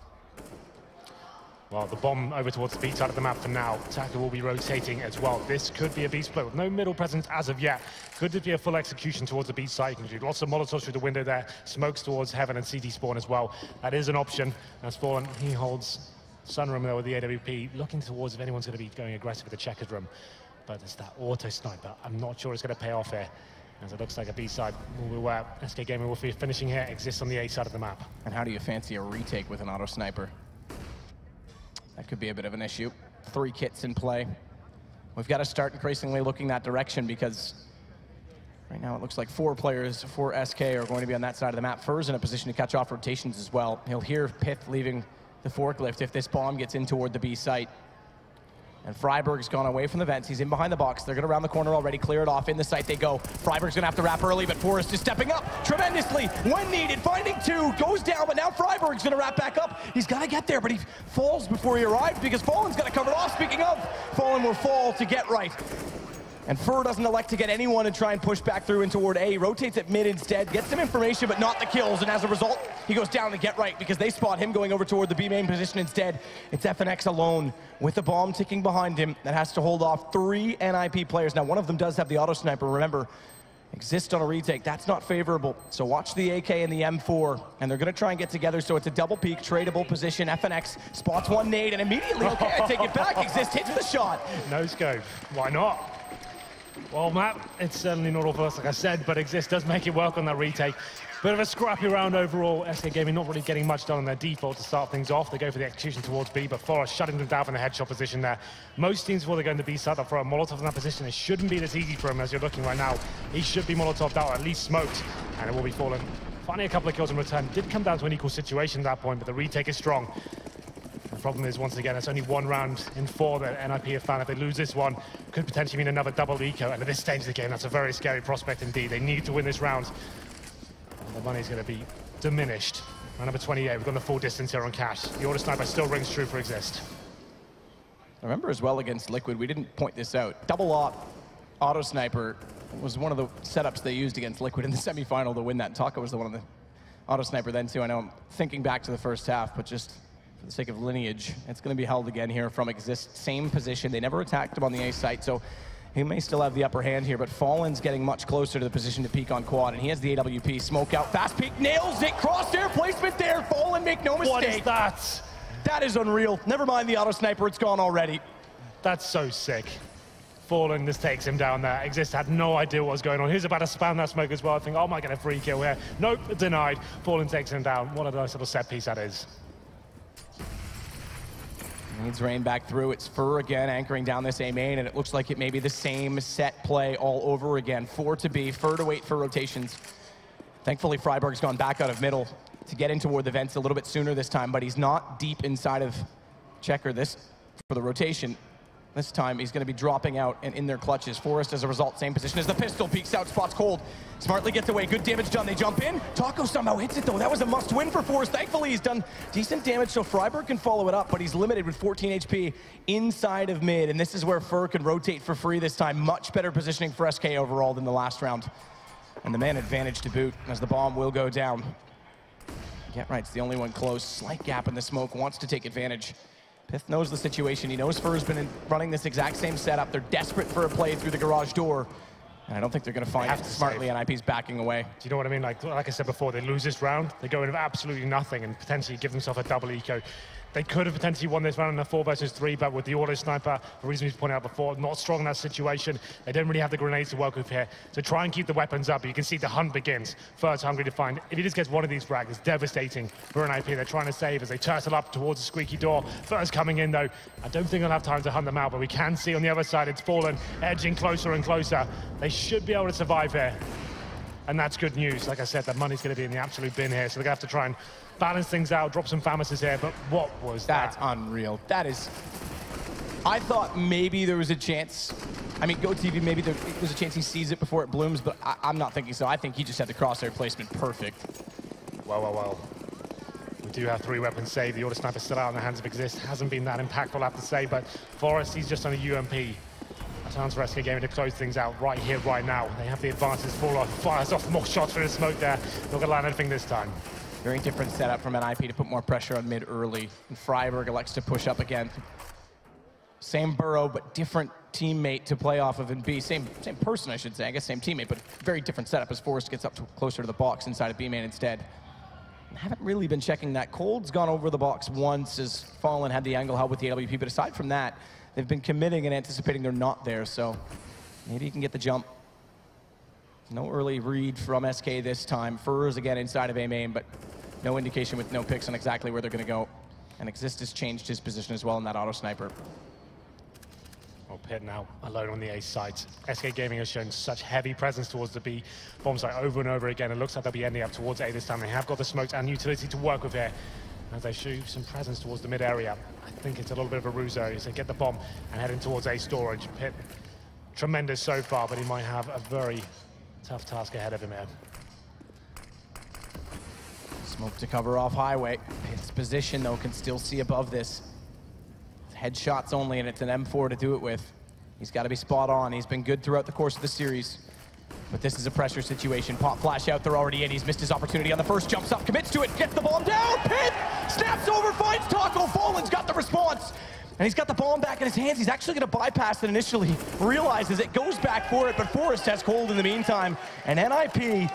Well, the bomb over towards the B side of the map for now. Taco will be rotating as well. This could be a B split with no middle presence as of yet. Could it be a full execution towards the B side? You can do lots of Molotovs through the window there. Smokes towards Heaven and CT spawn as well. That is an option. As Fallen, he holds Sunroom there with the AWP, looking towards if anyone's going to be going aggressive with the checkers room. But it's that auto sniper. I'm not sure it's going to pay off here, as it looks like a B side will be where SK Gaming will be finishing here. Exists on the A side of the map. And how do you fancy a retake with an auto sniper? That could be a bit of an issue. 3 kits in play. We've got to start increasingly looking that direction, because right now it looks like 4 players for SK are going to be on that side of the map. Fur's in a position to catch off rotations as well. He'll hear Pith leaving the forklift if this bomb gets in toward the B site. And Freiburg's gone away from the vents. He's in behind the box. They're going to round the corner already. Clear it off. In the site they go. Freiburg's going to have to wrap early, but Forrest is stepping up tremendously when needed. Finding 2. Goes down, but now Freiburg's going to wrap back up. He's got to get there, but he falls before he arrives because Fallen's got to cover it off. Speaking of, Fallen will fall to Get Right. And Fer doesn't elect to get anyone and try and push back through in toward A. Rotates at mid instead, gets some information, but not the kills. And as a result, he goes down to Get Right because they spot him going over toward the B main position instead. It's FNX alone with the bomb ticking behind him that has to hold off 3 NiP players. Now, one of them does have the auto sniper. Remember, Exist on a retake. That's not favorable. So watch the AK and the M4, and they're going to try and get together. So it's a double peek, tradable position. FNX spots 1 nade, and immediately, okay, I take it back. Exist hits the shot. No scope. Why not? Well, Matt, it's certainly not all for us, like I said, but Exist does make it work on that retake. Bit of a scrappy round overall. SK Gaming not really getting much done on their default to start things off. They go for the execution towards B, but Forrest shutting them down from the headshot position there. Most teams, before they go into B side, they'll throw a Molotov in that position. It shouldn't be this easy for him as you're looking right now. He should be Molotoved out, or at least smoked, and it will be Fallen. Finding a couple of kills in return. Did come down to an equal situation at that point, but the retake is strong. The problem is, once again, it's only 1 round in 4 that NiP have found. If they lose this one, could potentially mean another double eco. And at this stage of the game, that's a very scary prospect indeed. They need to win this round. And the money's going to be diminished. Round number 28, we've gone the full distance here on cash. The auto sniper still rings true for Exist. I remember as well against Liquid, we didn't point this out. Double auto sniper was one of the setups they used against Liquid in the semifinal to win that. Taco was the one of the auto sniper then too. I know I'm thinking back to the first half, but just for the sake of lineage, it's going to be held again here from Exist. Same position. They never attacked him on the A site, so he may still have the upper hand here, but Fallen's getting much closer to the position to peek on quad, and he has the AWP. Smoke out, fast peek, nails it, crosshair placement there. Fallen, make no mistake. What is that? That is unreal. Never mind the auto sniper, it's gone already. That's so sick. Fallen just takes him down there. Exist had no idea what was going on. He's about to spam that smoke as well. I think, oh, am I going to free kill here? Nope, denied. Fallen takes him down. What a nice little set piece that is. Needs Rain back through. It's Fur again anchoring down this A main, and it looks like it may be the same set play all over again. 4 to B, Fur to wait for rotations. Thankfully, Freiburg's gone back out of middle to get in toward the vents a little bit sooner this time, but he's not deep inside of Checker this for the rotation. This time, he's going to be dropping out and in their clutches. Forrest, as a result, same position as the pistol. Peeks out, spots cold. Smartly gets away. Good damage done. They jump in. Taco somehow hits it, though. That was a must-win for Forrest. Thankfully, he's done decent damage, so Freiburg can follow it up, but he's limited with 14 HP inside of mid, and this is where Fur can rotate for free this time. Much better positioning for SK overall than the last round. And the man advantage to boot, as the bomb will go down. Get Right's the only one close. Slight gap in the smoke. Wants to take advantage. Pith knows the situation. He knows Fur's been running this exact same setup. They're desperate for a play through the garage door. And I don't think they're going to find it smartly, and NiP's backing away. Do you know what I mean? Like I said before, they lose this round, they go in with absolutely nothing and potentially give themselves a double eco. They could have potentially won this round in a 4 versus 3, but with the auto sniper, the reason we've pointed out before, not strong in that situation. They don't really have the grenades to work with here. So try and keep the weapons up. You can see the hunt begins. First hungry to find. If he just gets one of these frags, it's devastating for NiP. They're trying to save as they turtle up towards the squeaky door. First coming in, though. I don't think they'll have time to hunt them out, but we can see on the other side it's Fallen, edging closer and closer. They should be able to survive here. And that's good news. Like I said, that money's going to be in the absolute bin here, so they're going to have to try and balance things out, drop some Famises here, but what was that? That's unreal. That is... I thought maybe there was a chance. I mean, GoTV, maybe there's a chance he sees it before it blooms, but I'm not thinking so. I think he just had the crosshair placement perfect. Well. We do have 3 weapons saved. The auto sniper still out in the hands of Exist. Hasn't been that impactful, I have to say, but Forrest, he's just on a UMP. A chance for SK Gaming to close things out right here, right now. They have the advantage. Fall fires off more shots through the smoke there. Not going to land anything this time. Very different setup from NiP to put more pressure on mid early. And Freiburg elects to push up again. Same burrow, but different teammate to play off of in B. Same person, I should say. I guess same teammate, but very different setup as Forrest gets up closer to the box inside of B main instead. I haven't really been checking that. Cold's gone over the box once as Fallen had the angle held with the AWP, but aside from that, they've been committing and anticipating they're not there, so maybe he can get the jump. No early read from SK this time. Fur's again inside of A main, but no indication with no picks on exactly where they're going to go. And Exist has changed his position as well in that auto sniper. Well, Pit now alone on the A site. SK Gaming has shown such heavy presence towards the B bomb site over and over again. It looks like they'll be ending up towards A this time. They have got the smokes and utility to work with here as they show some presence towards the mid area. I think it's a little bit of a ruse though as they get the bomb and heading towards A storage. Pit, tremendous so far, but he might have a very tough task ahead of him here. Smoke to cover off highway. His position, though, can still see above this. It's headshots only, and it's an M4 to do it with. He's got to be spot on. He's been good throughout the course of the series. But this is a pressure situation. Pop flash out, they're already in. He's missed his opportunity on the first, jumps up, commits to it, gets the bomb down. Pit snaps over, finds Taco. Fallen's got the response. And he's got the bomb back in his hands. He's actually going to bypass it initially. Realizes it, goes back for it, but Forrest has Cold in the meantime. And NiP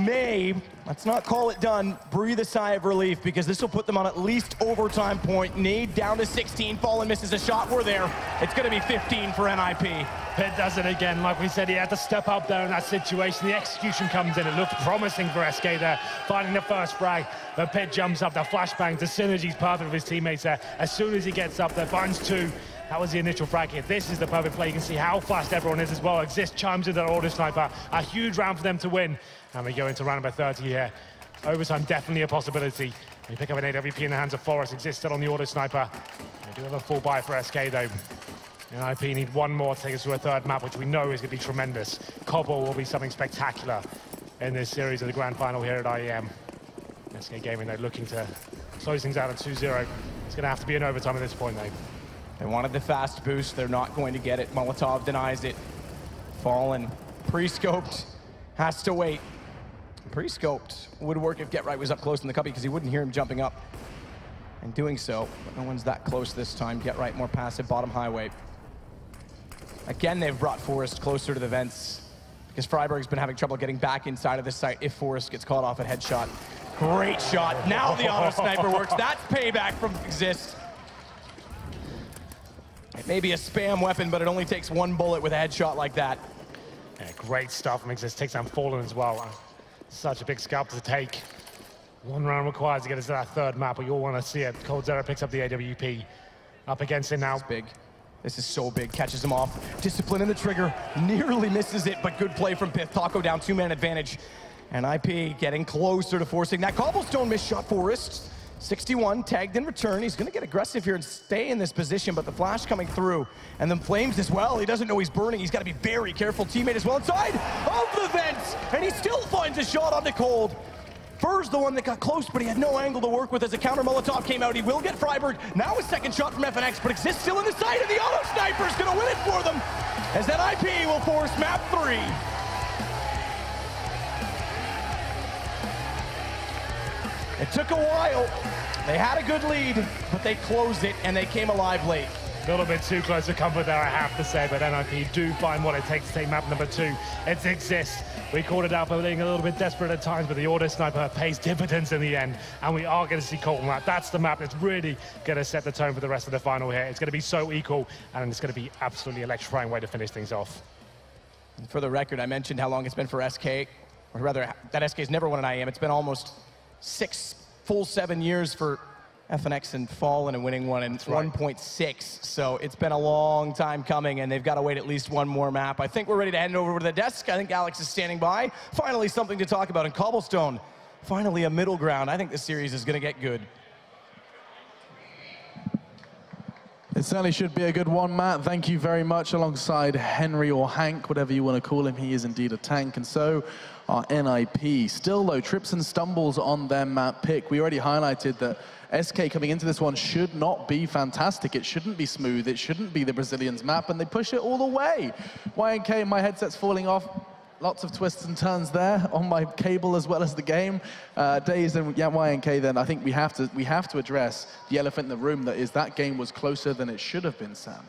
may, let's not call it done, breathe a sigh of relief because this will put them on at least overtime point. Nade down to 16. Fallen misses a shot. We're there. It's going to be 15 for NiP. Pit does it again. Like we said, he had to step up there in that situation. The execution comes in. It looked promising for SK there, finding the first frag. But Pit jumps up, the flashbang, the synergy's perfect with his teammates there. As soon as he gets up there, finds 2. That was the initial frag hit. This is the perfect play. You can see how fast everyone is as well. Exist chimes into their auto sniper. A huge round for them to win. And we go into round number 30 here. Overtime definitely a possibility. We pick up an AWP in the hands of Forrest. Exist still on the auto sniper. They do have a full buy for SK though. NiP need one more to take us to a 3rd map, which we know is going to be tremendous. Cobble will be something spectacular in this series of the grand final here at IEM. SK Gaming, they're looking to close things out at 2-0. It's going to have to be an overtime at this point though. They wanted the fast boost. They're not going to get it. Molotov denies it. Fallen, pre-scoped, has to wait. Pre-scoped would work if Get Right was up close in the cubby because he wouldn't hear him jumping up. And doing so, but no one's that close this time. Get right, more passive, bottom highway. Again, they've brought Forest closer to the vents because Freiburg's been having trouble getting back inside of the site if Forest gets caught off at headshot. Great shot. Now the auto sniper works. That's payback from Exist. It may be a spam weapon, but it only takes one bullet with a headshot like that. Yeah, great stuff from Exist. Takes down Fallen as well. Such a big scalp to take. One round required to get us to that third map, but you all want to see it. coldzera picks up the AWP. Up against it now. This is big. This is so big. Catches him off. Discipline in the trigger. Nearly misses it, but good play from Pith. Taco down, 2-man advantage. And IP getting closer to forcing that cobblestone miss shot. Forest. 61, tagged in return. He's going to get aggressive here and stay in this position, but the flash coming through. And then Flames as well. He doesn't know he's burning. He's got to be very careful. Teammate as well inside of the vents. And he still finds a shot on the cold. Fur's the one that got close, but he had no angle to work with as a counter Molotov came out. He will get Freiburg. Now a second shot from FNX, but Exist still in the sight, and the auto sniper's going to win it for them. As that IP will force map 3. It took a while. They had a good lead, but they closed it, and they came alive late. A little bit too close to comfort there, I have to say, but NiP do find what it takes to take map number 2. It's Exist. We called it out for being a little bit desperate at times, but the auto sniper pays dividends in the end, and we are going to see Colton map. That's the map that's really going to set the tone for the rest of the final here. It's going to be so equal, and it's going to be absolutely electrifying way to finish things off. And for the record, I mentioned how long it's been for SK, or rather, that SK's never won an IEM. It's been almost 6 full 7 years for FNX and Fallen and winning one in 1.6. So it's been a long time coming, and they've got to wait at least one more map. I think we're ready to hand over to the desk. I think Alex is standing by. Finally, something to talk about in Cobblestone. Finally, a middle ground. I think this series is going to get good. It certainly should be a good one, Matt. Thank you very much. Alongside Henry or Hank, whatever you want to call him, he is indeed a tank. And so are NiP. Still, though, trips and stumbles on their map pick. We already highlighted that SK coming into this one should not be fantastic. It shouldn't be smooth. It shouldn't be the Brazilians map, and they push it all the way. YNK, my headset's falling off. Lots of twists and turns there on my cable as well as the game. Dazed and YNK, then I think we have to address the elephant in the room, that is that game was closer than it should have been, Sam.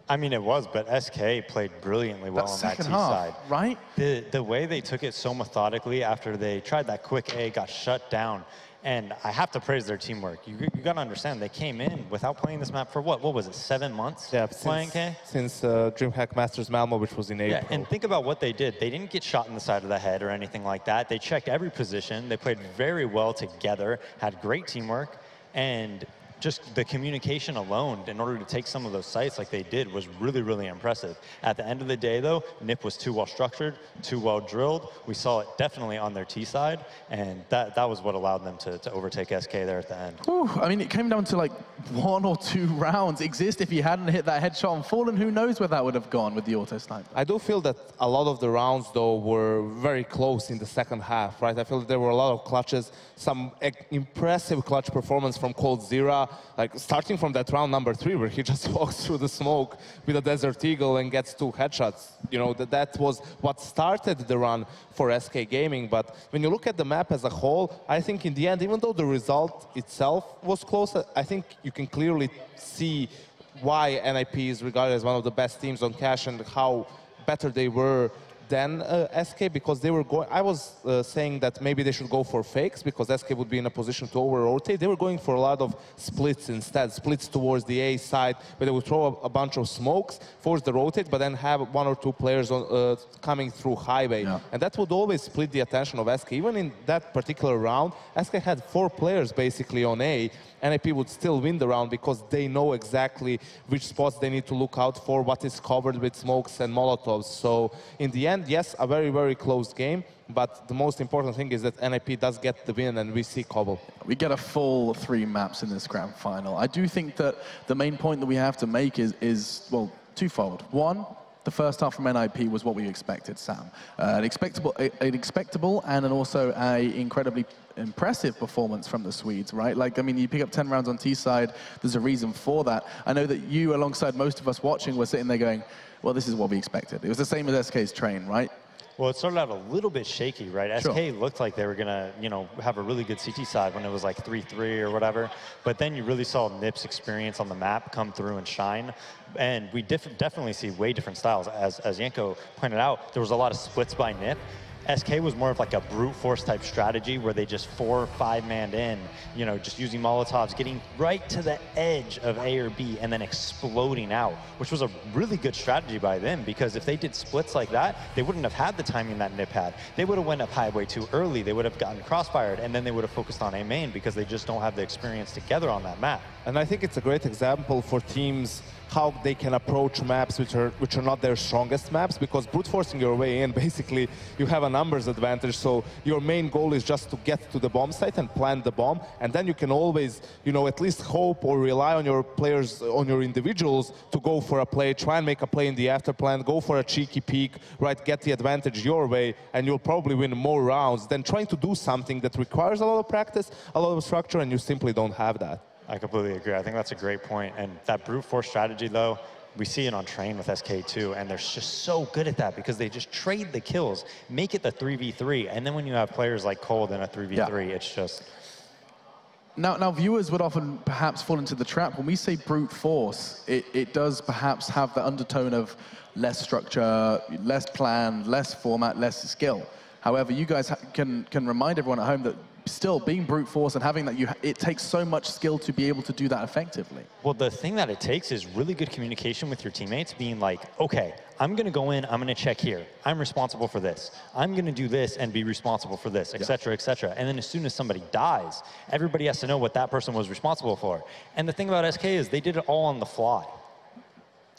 I mean, it was, but SK played brilliantly well on that T side. Right? The way they took it so methodically after they tried that quick A, got shut down. And I have to praise their teamwork. You got to understand, they came in without playing this map for what was it, 7 months? Yeah, since DreamHack Masters Malmo, which was in April. Yeah, and think about what they did. They didn't get shot in the side of the head or anything like that. They checked every position. They played very well together, had great teamwork, and just the communication alone in order to take some of those sites like they did was really, really impressive. At the end of the day, though, NiP was too well structured, too well drilled. We saw it definitely on their T side, and that was what allowed them to overtake SK there at the end. Ooh, I mean, it came down to like 1 or 2 rounds. Exist, if he hadn't hit that headshot on Fallen, who knows where that would have gone with the auto sniper. I do feel that a lot of the rounds, though, were very close in the second half, right? I feel that there were a lot of clutches, some impressive clutch performance from coldzera, like starting from that round number 3 where he just walks through the smoke with a Desert Eagle and gets 2 headshots. You know, that was what started the run for SK Gaming. But when you look at the map as a whole, I think in the end, even though the result itself was close, I think you can clearly see why NiP is regarded as one of the best teams on cash and how better they were than SK, because they were going. I was saying that maybe they should go for fakes because SK would be in a position to over-rotate. They were going for a lot of splits instead, splits towards the A side, where they would throw a bunch of smokes, force the rotate, but then have 1 or 2 players on, coming through highway. Yeah. And that would always split the attention of SK. Even in that particular round, SK had 4 players basically on A. NiP would still win the round because they know exactly which spots they need to look out for, what is covered with smokes and Molotovs. So in the end, yes, a very, very close game. But the most important thing is that NiP does get the win, and we see Cobble. We get a full 3 maps in this grand final. I do think that the main point that we have to make is well, twofold. One, the first half from NiP was what we expected, Sam. An expectable and also an incredibly impressive performance from the Swedes, right? Like, I mean, you pick up 10 rounds on T side, there's a reason for that. I know that you, alongside most of us watching, were sitting there going, well, this is what we expected. It was the same as SK's train, right? Well, it started out a little bit shaky, right? Sure. SK looked like they were going to, you know, have a really good CT side when it was like 3-3 or whatever. But then you really saw NiP's experience on the map come through and shine. And we definitely see way different styles. As Yanko pointed out, there was a lot of splits by NiP. SK was more of like a brute force type strategy where they just 4 or 5-manned in, you know, just using Molotovs, getting right to the edge of A or B and then exploding out, which was a really good strategy by them, because if they did splits like that, they wouldn't have had the timing that NiP had. They would have went up high way too early. They would have gotten crossfired, and then they would have focused on A main because they just don't have the experience together on that map. And I think it's a great example for teams how they can approach maps which are not their strongest maps, because brute forcing your way in, basically you have a numbers advantage, so your main goal is just to get to the bomb site and plant the bomb, and then you can always, you know, at least hope or rely on your players, on your individuals to go for a play, try and make a play in the after plan, go for a cheeky peek, right, get the advantage your way, and you'll probably win more rounds than trying to do something that requires a lot of practice, a lot of structure, and you simply don't have that. I completely agree. I think that's a great point. And that brute force strategy, though, we see it on Train with SK too, and they're just so good at that because they just trade the kills, make it the 3v3, and then when you have players like Cold in a 3v3, it's just... Now, viewers would often perhaps fall into the trap. When we say brute force, it does perhaps have the undertone of less structure, less plan, less format, less skill. However, you guys can remind everyone at home that still being brute force and having that, it takes so much skill to be able to do that effectively. Well, the thing that it takes is really good communication with your teammates, being like, okay, I'm going to go in, I'm going to check here. I'm responsible for this. I'm going to do this and be responsible for this, et cetera, et cetera. And then as soon as somebody dies, everybody has to know what that person was responsible for. And the thing about SK is they did it all on the fly.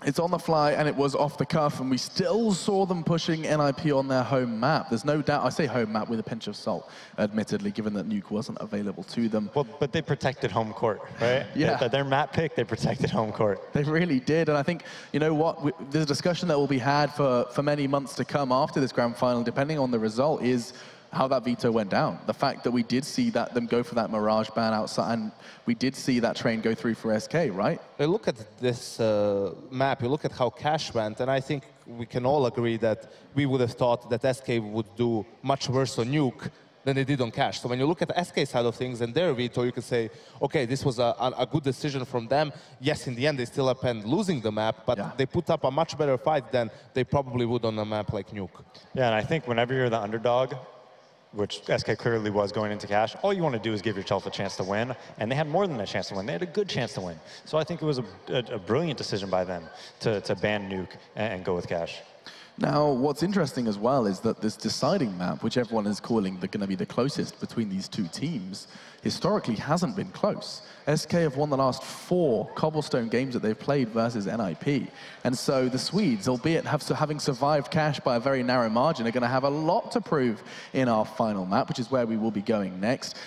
It's on the fly, and it was off the cuff, and we still saw them pushing NiP on their home map. There's no doubt. I say home map with a pinch of salt, admittedly, given that Nuke wasn't available to them. Well, but they protected home court, right? Yeah. Their map pick, they protected home court. They really did, and I think, you know what, there's a discussion that will be had for many months to come after this grand final, depending on the result, is how that veto went down. The fact that we did see them go for that Mirage ban outside, and we did see that Train go through for SK, right? You look at this map, you look at how Cash went, and I think we can all agree that we would have thought that SK would do much worse on Nuke than they did on Cash. So when you look at the SK side of things and their veto, you can say, okay, this was a good decision from them. Yes, in the end, they still happened losing the map, but they put up a much better fight than they probably would on a map like Nuke. Yeah, and I think whenever you're the underdog, which SK clearly was going into Cash, all you want to do is give yourself a chance to win, and they had more than a chance to win. They had a good chance to win. So I think it was a brilliant decision by them to ban Nuke and go with Cash. Now, what's interesting as well is that this deciding map, which everyone is calling going to be the closest between these two teams, historically hasn't been close. SK have won the last 4 cobblestone games that they've played versus NiP. And so the Swedes, albeit having survived Cash by a very narrow margin, are going to have a lot to prove in our final map, which is where we will be going next.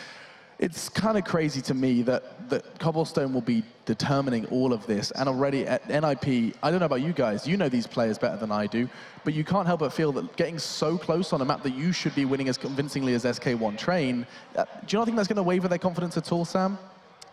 It's kind of crazy to me that Cobblestone will be determining all of this, and already at NiP, I don't know about you guys, you know these players better than I do, but you can't help but feel that getting so close on a map that you should be winning as convincingly as SK1 Train, do you not think that's going to waver their confidence at all, Sam?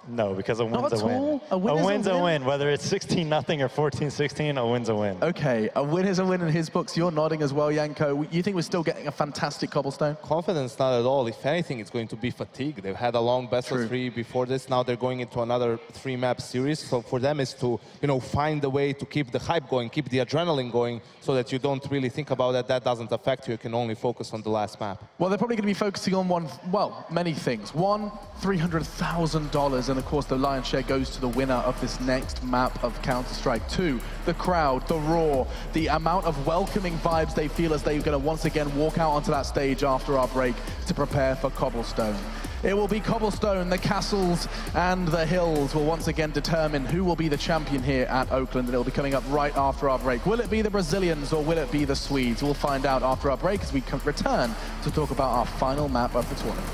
No, because a win's a win. A win's a win. Whether it's 16-0 or 14-16, a win's a win. Okay, a win is a win in his books. You're nodding as well, Yanko. You think we're still getting a fantastic Cobblestone? Confidence, not at all. If anything, it's going to be fatigue. They've had a long best of 3 before this. Now they're going into another 3-map series. So for them is to, you know, find a way to keep the hype going, keep the adrenaline going, so that you don't really think about that. That doesn't affect you. You can only focus on the last map. Well, they're probably going to be focusing on many things. One, $300,000, and of course the lion's share goes to the winner of this next map of Counter-Strike. 2, the crowd, the roar, the amount of welcoming vibes they feel as they're going to once again walk out onto that stage after our break to prepare for Cobblestone. It will be Cobblestone, the castles and the hills will once again determine who will be the champion here at Oakland, and it'll be coming up right after our break. Will it be the Brazilians or will it be the Swedes? We'll find out after our break as we return to talk about our final map of the tournament.